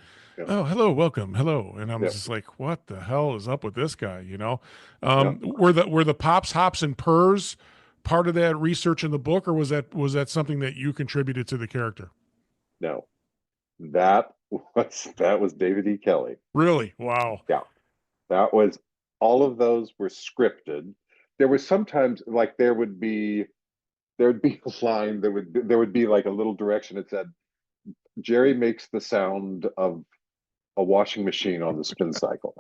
oh, hello, welcome, hello, and I'm just like, what the hell is up with this guy? You know, were the pops, hops, and purrs part of that research in the book, or was that something that you contributed to the character? No, that was David E. Kelly. Really? Wow. Yeah, that was. All of those were scripted. There was sometimes like there'd be a line there would be like a little direction. It said, Jerry makes the sound of a washing machine on the spin cycle.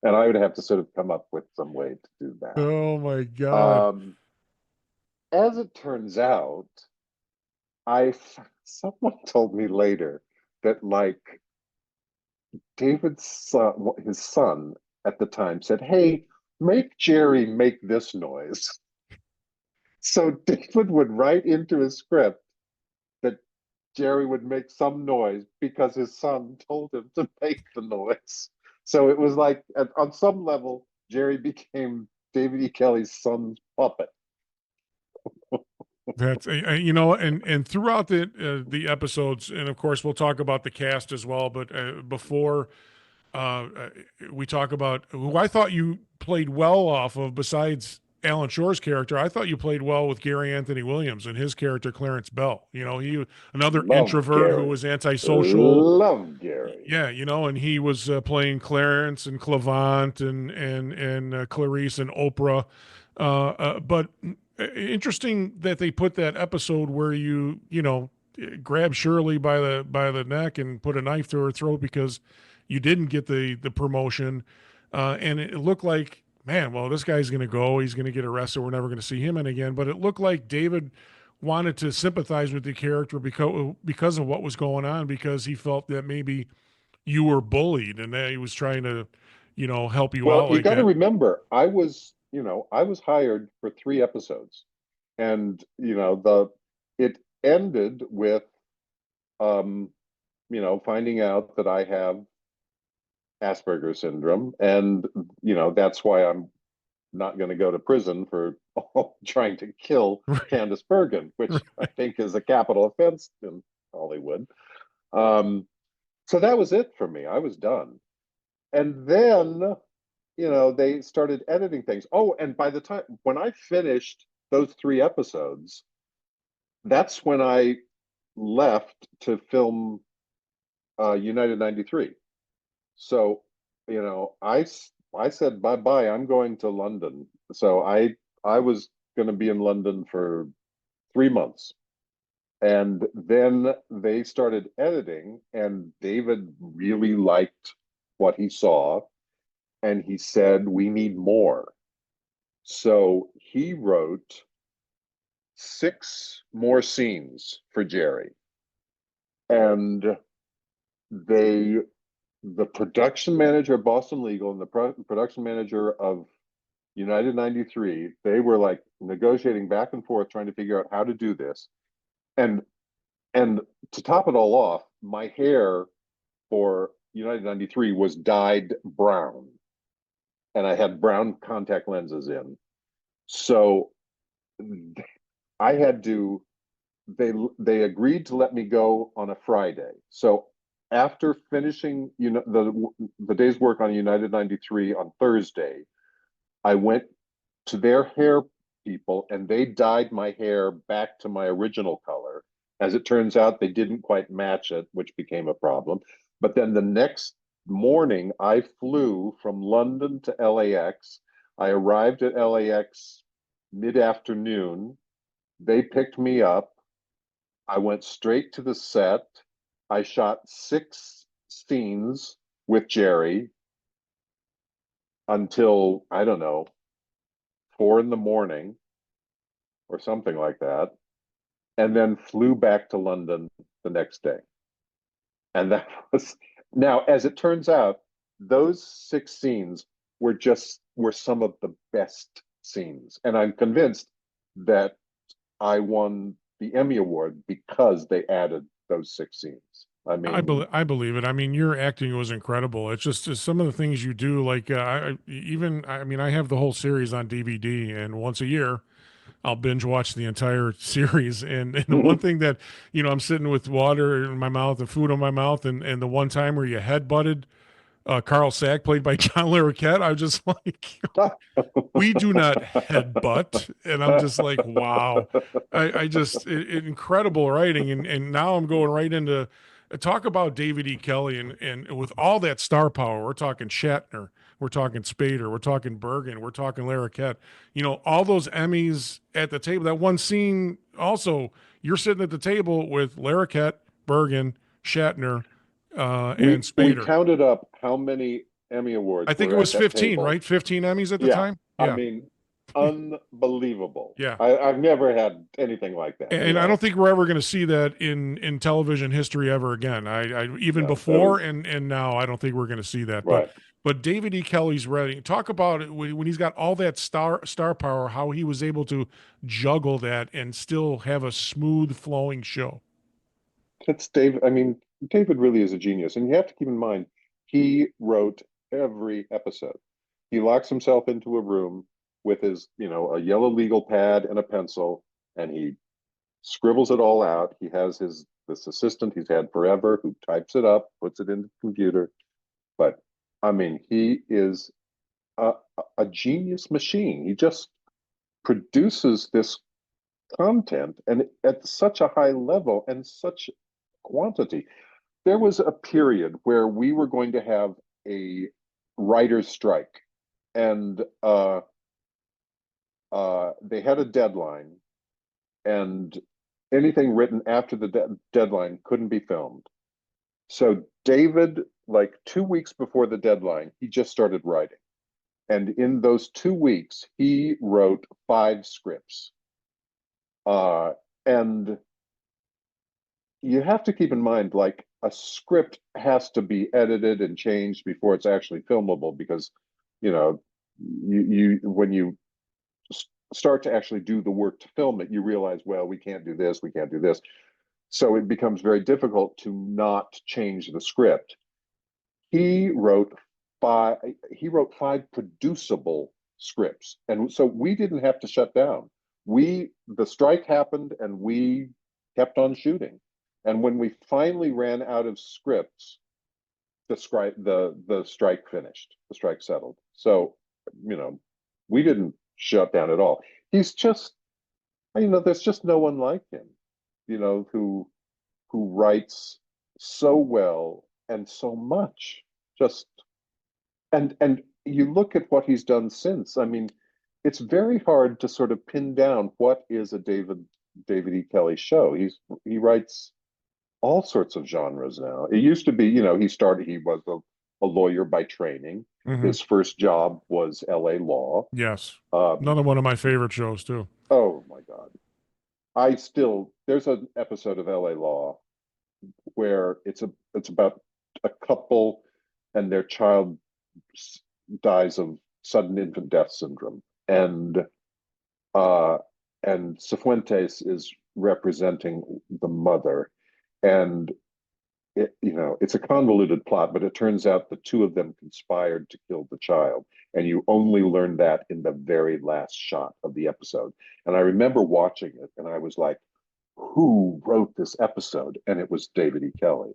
And I would have to sort of come up with some way to do that. Oh my God. As it turns out, someone told me later that like David's son, his son at the time said, hey, make Jerry make this noise. So David would write into his script that Jerry would make some noise because his son told him to make the noise. So it was like, on some level, Jerry became David E. Kelly's son's puppet. That's and throughout the episodes, and of course we'll talk about the cast as well. But before we talk about who I thought you played well off of, besides Alan Shore's character, I thought you played well with Gary Anthony Williams and his character Clarence Bell. You know, he another introvert who was antisocial. Love Gary. Yeah, you know, and he was playing Clarence and Clavant and Clarice and Oprah. But interesting that they put that episode where you grab Shirley by the neck and put a knife to her throat because you didn't get the promotion, and it looked like, man, well, this guy's going to go, he's going to get arrested, we're never going to see him in again. But it looked like David wanted to sympathize with the character because of what was going on, because he felt that maybe you were bullied and that he was trying to, help you out. Well, you got to remember, I was hired for 3 episodes, and it ended with, finding out that I have Asperger's syndrome, and that's why I'm not going to go to prison for trying to kill Candice Bergen, which I think is a capital offense in Hollywood. So that was it for me. I was done. And then, they started editing things. Oh, and by the time when I finished those 3 episodes, that's when I left to film United 93. So, I said bye-bye. I'm going to London. So I was going to be in London for 3 months. And then they started editing, and David really liked what he saw, and he said, we need more. So he wrote 6 more scenes for Jerry. And the production manager of Boston Legal and the production manager of United 93, they were like negotiating back and forth, trying to figure out how to do this. And and to top it all off, my hair for United 93 was dyed brown, and I had brown contact lenses in. So I had to. They agreed to let me go on a Friday. So after finishing the day's work on United 93 on Thursday, I went to their hair people and they dyed my hair back to my original color. As it turns out, they didn't quite match it, which became a problem. But then the next morning, I flew from London to LAX. I arrived at LAX mid-afternoon. They picked me up. I went straight to the set. I shot 6 scenes with Jerry until, I don't know, 4 in the morning or something like that, and then flew back to London the next day. And that was, now, as it turns out, those 6 scenes were some of the best scenes. And I'm convinced that I won the Emmy Award because they added those 6 scenes. I mean, I believe it. I mean, your acting was incredible. It's just some of the things you do. Like I mean, I have the whole series on DVD, and once a year, I'll binge watch the entire series. And the one thing that I'm sitting with water in my mouth and food on my mouth, and the one time where you head butted Carl Sack, played by John Larroquette, I was just like, we do not headbutt. And I'm just like, wow. I just, incredible writing. And now I'm going right into talk about David E. Kelly and with all that star power. We're talking Shatner, we're talking Spader, we're talking Bergen, we're talking Larroquette. All those Emmys at the table. That one scene also, you're sitting at the table with Larroquette, Bergen, Shatner, and we Spader. counted up how many Emmy Awards. I think were it was at that 15, table. right? 15 Emmys at the Yeah, time. I Yeah, mean, unbelievable. yeah. I've never had anything like that. And I don't think we're ever going to see that in television history ever again. I even No, before and now, I don't think we're going to see that. right. But David E. Kelly's writing. Talk about it when he's got all that star power. How he was able to juggle that and still have a smooth flowing show. That's David. I mean, David really is a genius. And you have to keep in mind, he wrote every episode. He locks himself into a room with his, a yellow legal pad and a pencil, and he scribbles it all out. He has this assistant he's had forever who types it up, puts it in the computer. But I mean, he is a genius machine. He just produces this content and at such a high level and such quantity. There was a period where we were going to have a writer's strike, and they had a deadline, and anything written after the deadline couldn't be filmed. So David, like 2 weeks before the deadline, he just started writing. And in those 2 weeks, he wrote 5 scripts. And you have to keep in mind, like, a script has to be edited and changed before it's actually filmable, because, you when you start to actually do the work to film it, you realize, well, we can't do this, we can't do this. So it becomes very difficult to not change the script. He wrote 5 producible scripts. And so we didn't have to shut down. The strike happened and we kept on shooting. And when we finally ran out of scripts, the strike finished. The strike settled. So, we didn't shut down at all. He's just, there's just no one like him, who writes so well and so much. Just and you look at what he's done since. I mean, it's very hard to sort of pin down what is a David E. Kelly show. He writes all sorts of genres now. It used to be, he was a lawyer by training. Mm-hmm. His first job was LA Law. Yes. Another one of my favorite shows too. Oh my God. There's an episode of LA Law where it's about a couple and their child dies of sudden infant death syndrome. and uh, and Cifuentes is representing the mother, and it's a convoluted plot, but it turns out the two of them conspired to kill the child, and you only learn that in the very last shot of the episode. And I remember watching it, and I was like, "Who wrote this episode?" And it was David E. Kelley.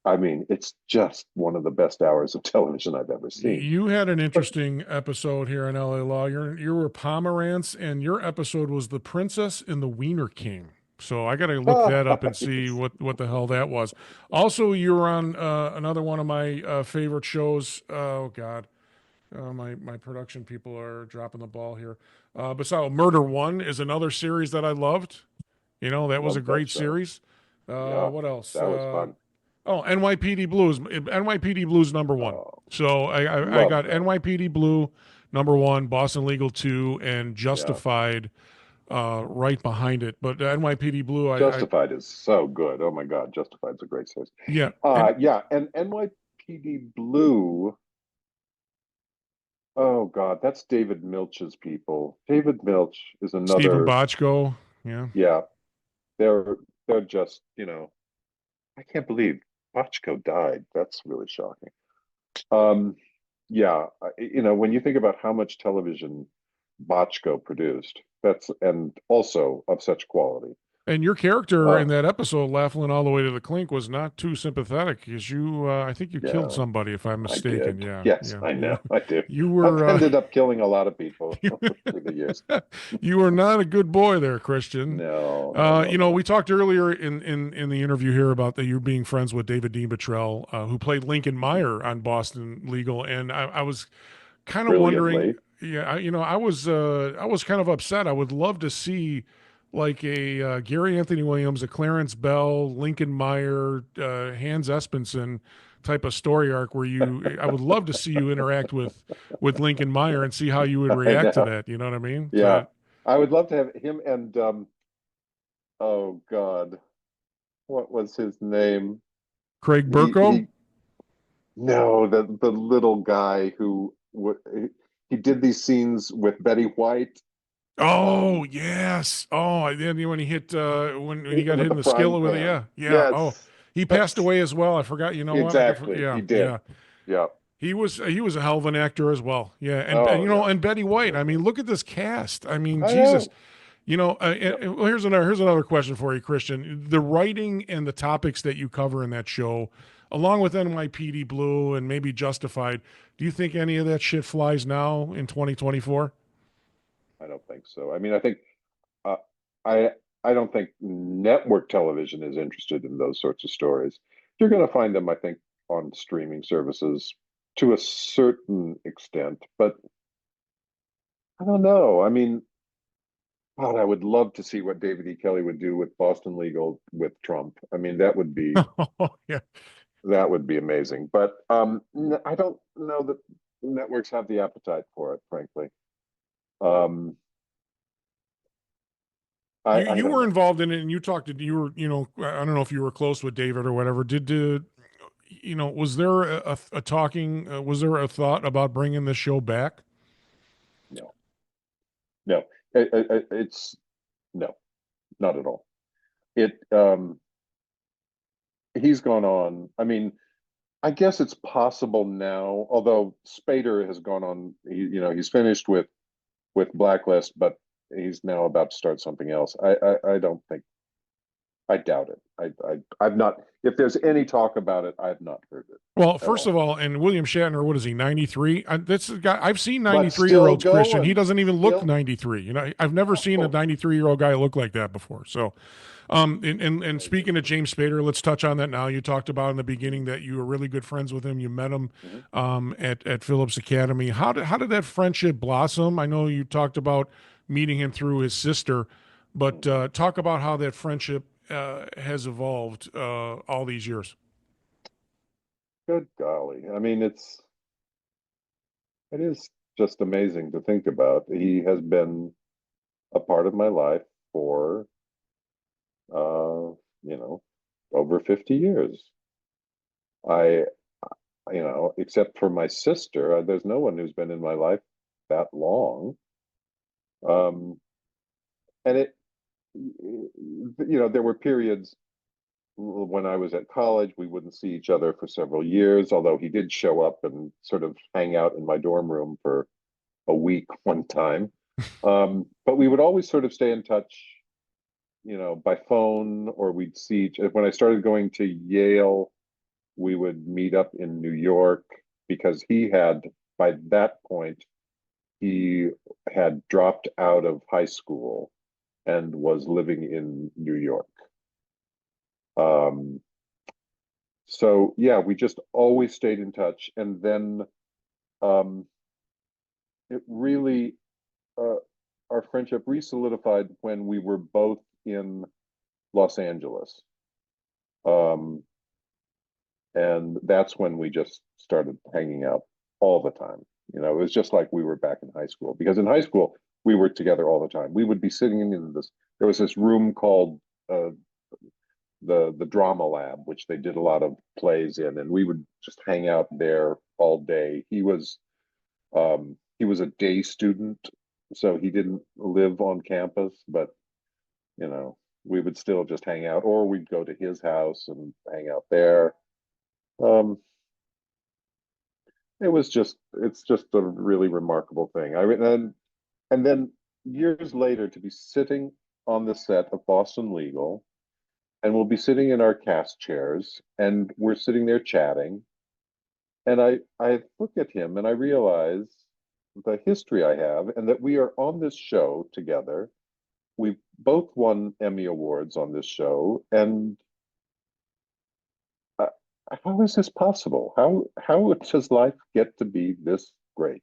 I mean, it's just one of the best hours of television I've ever seen. You had an interesting episode here on LA Law. You were Pomerantz, and your episode was The Princess and the Wiener King. So I got to look that up and see what the hell that was. Also, you were on another one of my favorite shows. Oh God, my production people are dropping the ball here. Besides, Murder One is another series that I loved. That was a Love that great show. series. Yeah, What else? that was fun. Oh, NYPD Blues. NYPD Blues number one. Oh, So I love got that. NYPD Blue number one, Boston Legal 2, and Yeah. Justified right behind it. But NYPD Blue, Justified is so good. Oh my God, Justified is a great series. yeah. Yeah, and NYPD Blue. Oh God, that's David Milch's people. David Milch is Stephen another. Bochco. Yeah. Yeah, they're just, I can't believe Bochco died. That's really shocking. Yeah, when you think about how much television Bochco produced, and also of such quality. And your character Uh, in that episode, Laughlin all the way to the clink, was not too sympathetic because I think you killed yeah, somebody, if I'm I mistaken. did. Yeah. Yes, Yeah. I know, I do. You I've were ended up killing a lot of people you, through the years. you were not a good boy there, Christian. No, no, no, no. We talked earlier in the interview here about that you being friends with David Dean Bottrell, who played Lincoln Meyer on Boston Legal, and I was kind of wondering. Brilliantly. Yeah, I was kind of upset. I would love to see like a Gary Anthony Williams, a Clarence Bell, Lincoln Meyer, Hans Espenson type of story arc where I would love to see you interact with Lincoln Meyer and see how you would I react to know. that. You know what I mean? Yeah, I would love to have him and oh God, what was his name? Craig He Burko. he no, the little guy who he did these scenes with Betty White. Oh yes. Oh, and then when he hit when he got With hit the in the frying skillet with it. pan. Yeah, yeah. Oh, Yes, he passed that's away as well. I forgot. You know what? exactly. Yeah, He did. yeah. Yeah. He was a hell of an actor as well. Yeah, and Oh yeah. and Betty White. I So mean, good. look at this cast. I mean, I Jesus. know. Yep. Well, here's another question for you, Christian. The writing and the topics that you cover in that show, along with NYPD Blue and maybe Justified, do you think any of that shit flies now in 2024? I don't think so. I mean, I think uh, I I don't think network television is interested in those sorts of stories. You're going to find them, I think, on streaming services to a certain extent, but I don't know. I mean, God, I would love to see what David E. Kelley would do with Boston Legal with Trump. I mean, Oh yeah. that would be amazing. But I don't know that networks have the appetite for it, frankly. Um, I You don't were know. involved in it, and you talked to you were I don't know if you were close with David or whatever. Was there a talking? Was there a thought about bringing this show back? No, no, it's no, not at all. It He's gone on. I mean, I guess it's possible now, although Spader has gone on. He's finished with Blacklist, but he's now about to start something else. I don't think. I doubt it. I've not. If there's any talk about it, I've not heard it Well, at first all. of all, and William Shatner, what is he, 93? That's a guy I've seen But 93 year still olds, Christian. He going, doesn't even look still. 93. I've never seen a Oh, 93-year-old guy look like that before. So, and amazing. speaking of James Spader, let's touch on that now. You talked about in the beginning that you were really good friends with him. You met him Mhm. at Phillips Academy. How did that friendship blossom? I know you talked about meeting him through his sister, but talk about how that friendship has evolved all these years. Good golly. I mean, it is just amazing to think about. He has been a part of my life for uh, over 50 years. I, except for my sister, there's no one who's been in my life that long. And there were periods when I was at college, we wouldn't see each other for several years, although he did show up and sort of hang out in my dorm room for a week one time. But we would always sort of stay in touch, by phone, or we'd see when I started going to Yale, we would meet up in New York because by that point, he had dropped out of high school and was living in New York. So yeah, we just always stayed in touch. And then it really, our friendship re-solidified when we were both in Los Angeles. And that's when we just started hanging out all the time. It was just like we were back in high school, because in high school, we were together all the time. We would be sitting in there was this room called the drama lab, which they did a lot of plays in, and we would just hang out there all day. He was a day student, so he didn't live on campus, but we would still just hang out, or we'd go to his house and hang out there. It's just a really remarkable thing. And then years later, to be sitting on the set of Boston Legal, and we'll be sitting in our cast chairs, and we're sitting there chatting, and I look at him and I realize the history I have, and that we are on this show together. We've both won Emmy Awards on this show, and how is this possible? How does life get to be this great?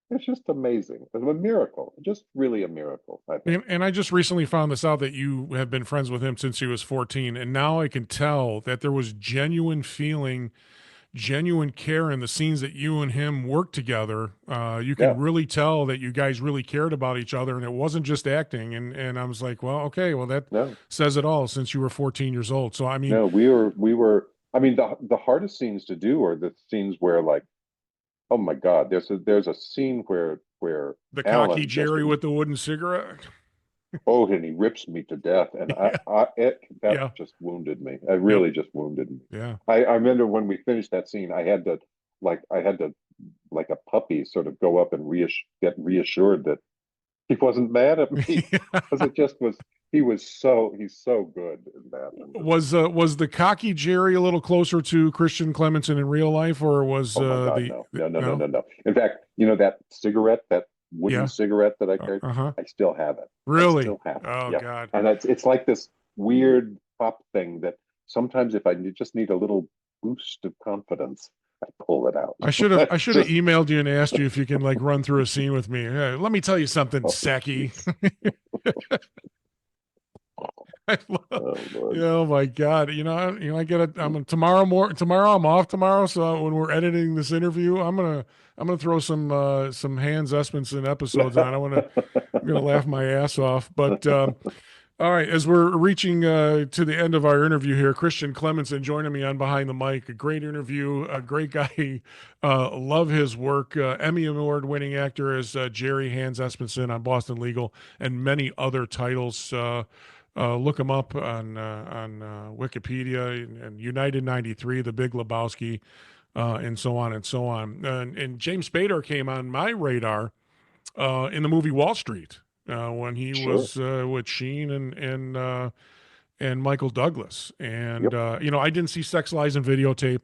It's just amazing. It's a miracle, just really a miracle, I think. And I just recently found this out, that you have been friends with him since he was 14. And now I can tell that there was genuine feeling, genuine care in the scenes that you and him worked together. You can really tell that you guys really cared about each other, and it wasn't just acting. And I was like, well, okay, well, that says it all, since you were 14 years old. So, I mean, no, we were, I mean, the hardest scenes to do are the scenes where, like, oh my God, there's a scene where the Alan cocky Jerry with the wooden cigarette. And he rips me to death, and that just wounded me. It really just wounded me. Yeah, I remember when we finished that scene, I had to like a puppy sort of go up and get reassured that he wasn't mad at me, because it just was. He's so good in that. Was the cocky Jerry a little closer to Christian Clemenson in real life, or was no. In fact, that cigarette, that wooden cigarette that I carried, I still have it. Really? I still have it. Oh, God. And it's like this weird pop thing that sometimes, if I just need a little boost of confidence, I pull it out. I should have emailed you and asked you if you can run through a scene with me. Let me tell you something, Saki. Oh my God! I get tomorrow I'm off tomorrow, so when we're editing this interview, I'm gonna throw some Hans Espenson episodes on. I'm gonna laugh my ass off. But all right, as we're reaching to the end of our interview here, Christian Clemenson joining me on Behind the Mic. A great interview, a great guy. Love his work. Emmy Award winning actor as Jerry Hans Espenson on Boston Legal, and many other titles. Look him up on Wikipedia, and United 93, The Big Lebowski, and so on and so on. And James Spader came on my radar in the movie Wall Street when he was with Sheen and Michael Douglas. And I didn't see Sex, Lies, and Videotape,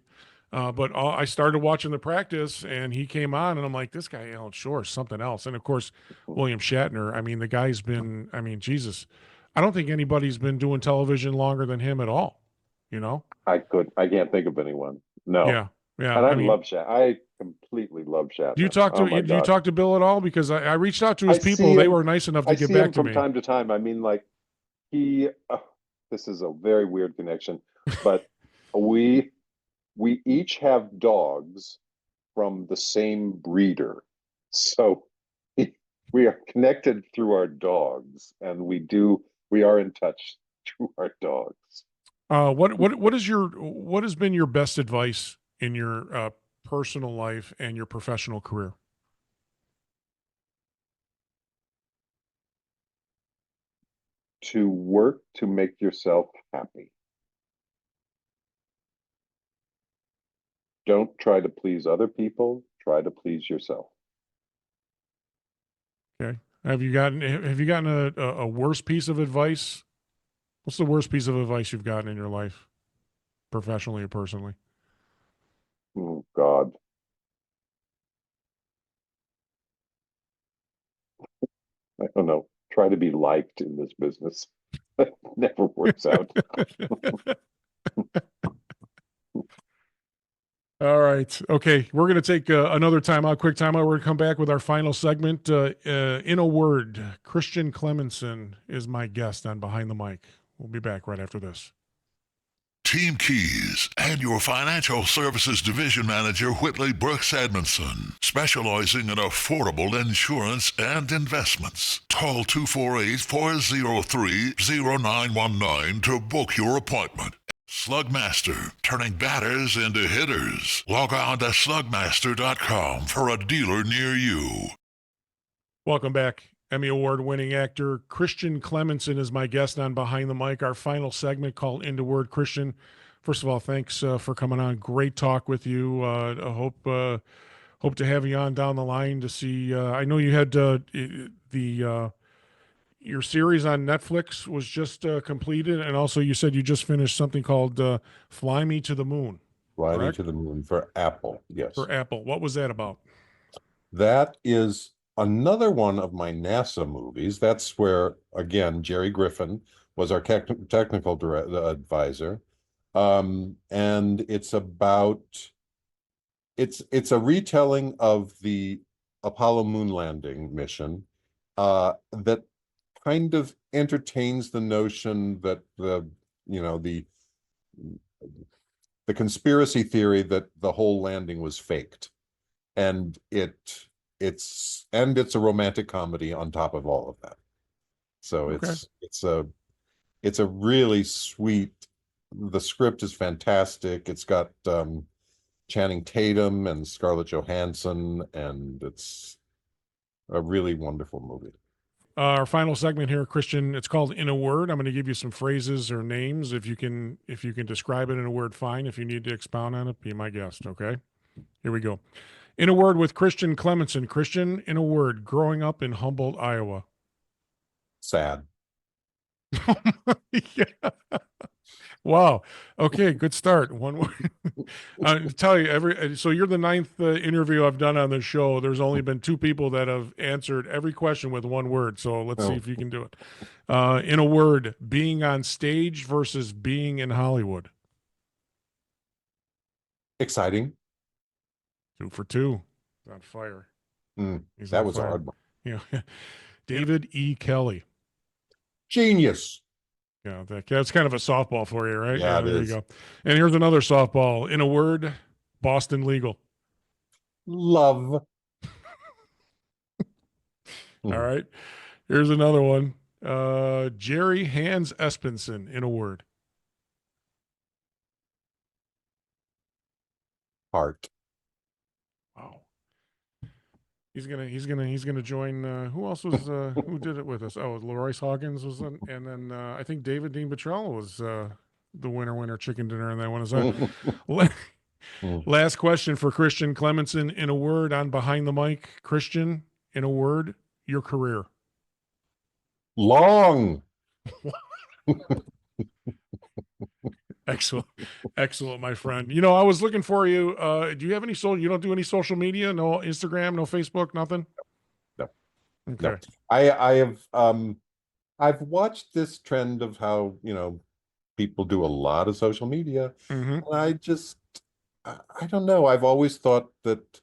but I started watching The Practice, and he came on, and I'm like, this guy Alan Shore is something else. And of course, William Shatner. I mean, the guy's been. I mean, Jesus. I don't think anybody's been doing television longer than him at all. I can't think of anyone. No. Yeah. And I love Shatner. I completely love Shatner. Do you talk to Bill at all? Because I reached out to his people. They were nice enough to get back to me from time to time. I mean, like, this is a very weird connection, but we each have dogs from the same breeder. So we are connected through our dogs, and we are in touch through our dogs. What has been your best advice in your personal life and your professional career? To work to make yourself happy. Don't try to please other people, try to please yourself. Okay. Have you gotten a worse piece of advice? What's the worst piece of advice you've gotten in your life, professionally or personally? Oh God. I don't know. Try to be liked in this business. That never works out. All right. Okay. We're going to take another timeout, quick timeout. We're going to come back with our final segment. In a word, Christian Clemenson is my guest on Behind the Mic. We'll be back right after this. Team Keys and your financial services division manager, Whitley Brooks Edmunson, specializing in affordable insurance and investments. Call 248-403-0919 to book your appointment. Slugmaster, turning batters into hitters. Log on to slugmaster.com for a dealer near you. Welcome back. Emmy Award winning actor Christian Clemenson is my guest on Behind the Mic, our final segment called Into Word. Christian, first of all, thanks for coming on. Great talk with you. I hope to have you on down the line to see. I know you had your series on Netflix was just completed, and also you said you just finished something called Fly Me to the Moon. Fly Me Correct? to the Moon for Apple, yes. For Apple. What was that about? That is another one of my NASA movies. That's where, again, Jerry Griffin was our technical advisor. And it's a retelling of the Apollo moon landing mission that kind of entertains the notion that the conspiracy theory that the whole landing was faked. And it's a romantic comedy on top of all of that. So Okay. it's a really sweet. The script is fantastic. It's got Channing Tatum and Scarlett Johansson, and it's a really wonderful movie. Our final segment here, Christian, it's called In a Word. I'm going to give you some phrases or names. If you can describe it in a word, fine. If you need to expound on it, be my guest, okay? Here we go. In a Word with Christian Clemenson. Christian, in a word, growing up in Humboldt, Iowa. Sad. Yeah. Wow. Okay, good start. One word. I tell you, so you're the ninth interview I've done on this show. There's only been two people that have answered every question with one word. So let's see if you can do it. In a word, being on stage versus being in Hollywood. Exciting. 2 for 2. He's on fire. That was a hard one. Yeah. David E. Kelly. Genius. Yeah, that's kind of a softball for you, right? Yeah, there is. you go. And here's another softball. In a word, Boston legal. Love. All right. Here's another one. Jerry Hans Espenson, in a word. Heart. Wow. He's gonna join. Who else was who did it with us? Oh, Leroyce Hawkins was in, and then I think David Dean Petrella was the winner chicken dinner in that one. Is that last question for Christian Clemenson, in a word, on Behind the Mic. Christian, in a word, your career. Long. Excellent, my friend. I was looking for you. Do you have any you don't do any social media? No Instagram, no Facebook, nothing? No. Okay. No. I have I've watched this trend of how, people do a lot of social media. Mm-hmm. And I don't know. I've always thought that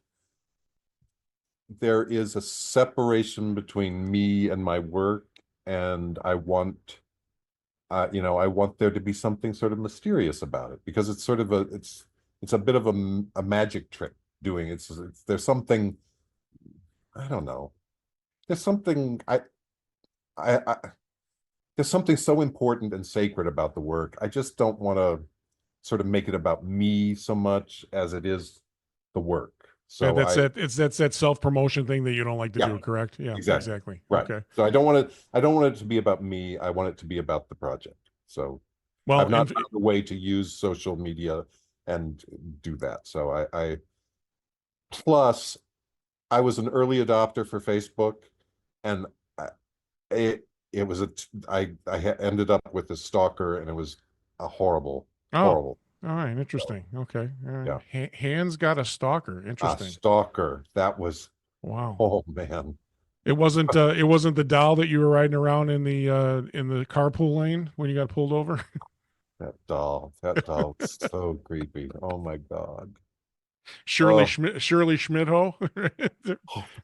there is a separation between me and my work, and I want there to be something sort of mysterious about it, because it's sort of it's a bit of a magic trick doing it. There's something, I don't know. There's something there's something so important and sacred about the work. I just don't want to sort of make it about me so much as it is the work. So it's that self-promotion thing that you don't like to do, correct? Yeah, exactly. Right. Okay. So I don't want it to be about me. I want it to be about the project. So Well, I've not found a way to use social media and do that. So plus I was an early adopter for Facebook, and it was I ended up with a stalker, and it was a horrible. All right, interesting. Okay. Yeah. Hans got a stalker. Interesting. A stalker. That was, wow. Oh man. It wasn't the doll that you were riding around in the carpool lane when you got pulled over. That doll was so creepy. Oh my God. Shirley Schmidho.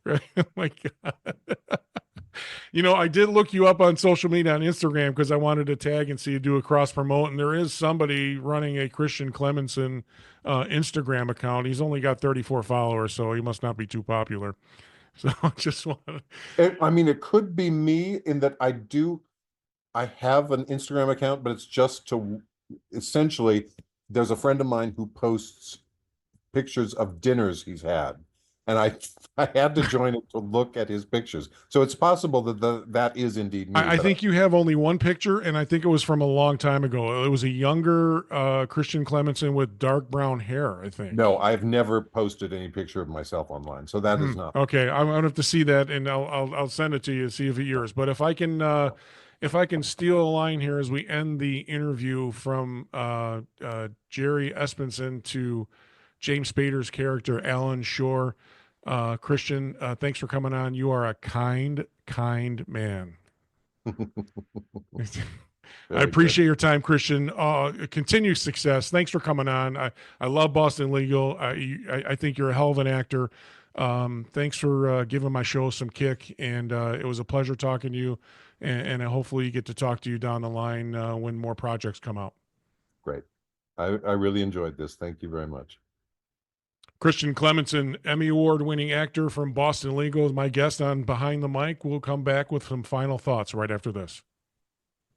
Right? Oh my God. I did look you up on social media on Instagram because I wanted to tag and see you do a cross promote. And there is somebody running a Christian Clemenson Instagram account. He's only got 34 followers, so he must not be too popular. So I just want to. I mean, it could be me in that I have an Instagram account, but it's just to essentially, there's a friend of mine who posts pictures of dinners he's had. And I had to join it to look at his pictures. So it's possible that is indeed me. I think you have only one picture, and I think it was from a long time ago. It was a younger Christian Clemenson with dark brown hair, I think. No, I've never posted any picture of myself online. So that is not. Okay, I'm gonna have to see that, and I'll send it to you, see if it's yours. But if I can steal a line here as we end the interview from Jerry Espenson to James Spader's character, Alan Shore. Christian, thanks for coming on. You are a kind man. I appreciate your time, Christian. Continued success. Thanks for coming on. I love Boston Legal. I think you're a hell of an actor. Thanks for giving my show some kick, and it was a pleasure talking to you, and hopefully you get to talk to you down the line when more projects come out. Great. I really enjoyed this. Thank you very much. Christian Clemenson, Emmy Award winning actor from Boston Legal, is my guest on Behind the Mic. We'll come back with some final thoughts right after this.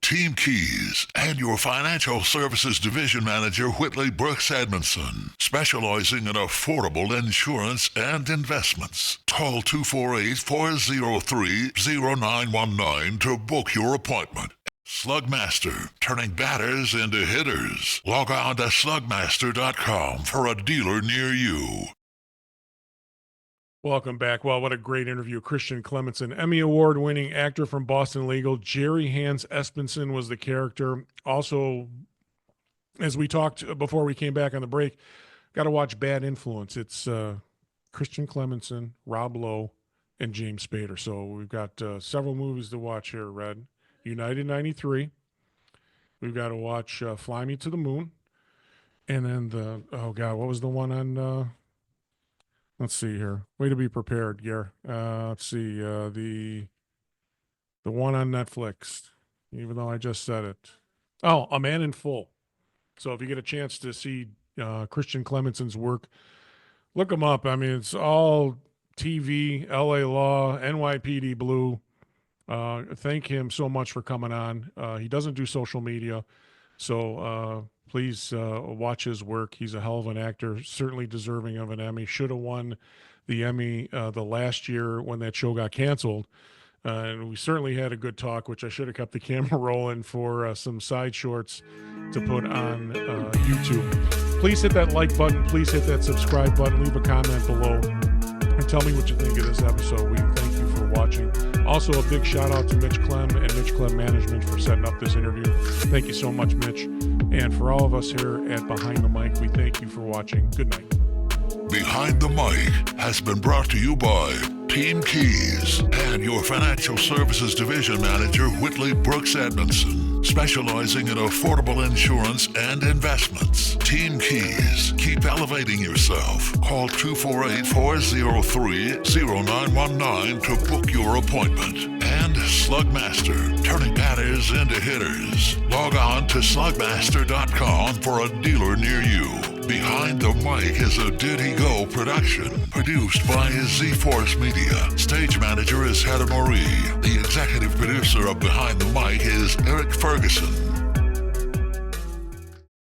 Team Keys and your financial services division manager, Whitley Brooks Edmunson, specializing in affordable insurance and investments. Call 248-403-0919 to book your appointment. Slugmaster-Turning Batters into Hitters. Log on to slugmaster.com for a dealer near you. Welcome back. Well, what a great interview. Christian Clemenson, Emmy Award-winning actor from Boston Legal. Jerry Hans Espenson was the character. Also, as we talked before we came back on the break, got to watch Bad Influence. It's Christian Clemenson, Rob Lowe, and James Spader. So we've got several movies to watch here, Red. United 93. We've got to watch Fly Me to the Moon. And then what was the one on, let's see here. Way to be prepared, Gare. Let's see, the one on Netflix, even though I just said it. Oh, A Man in Full. So if you get a chance to see Christian Clemenson's work, look him up. I mean, it's all TV, LA Law, NYPD Blue. Thank him so much for coming on. He doesn't do social media, so please watch his work. He's a hell of an actor, certainly deserving of an Emmy. Should have won the Emmy the last year when that show got canceled. And we certainly had a good talk, which I should have kept the camera rolling for some side shorts to put on YouTube. Please hit that like button. Please hit that subscribe button. Leave a comment below and tell me what you think of this episode. We thank you for watching. Also, a big shout out to Mitch Clem and Mitch Clem Management for setting up this interview. Thank you so much, Mitch. And for all of us here at Behind the Mic, we thank you for watching. Good night. Behind the Mic has been brought to you by Team Keys and your financial services division manager, Whitley Brooks Edmunson, specializing in affordable insurance and investments. Team Keys, keep elevating yourself. Call 248-403-0919 to book your appointment. And Slugmaster-Turning Batters into Hitters. Log on to slugmaster.com for a dealer near you. Behind the Mic is a Did He Go production, produced by Z-Force Media. Stage manager is Heather Marie. The executive producer of Behind the Mic is Eric Ferguson.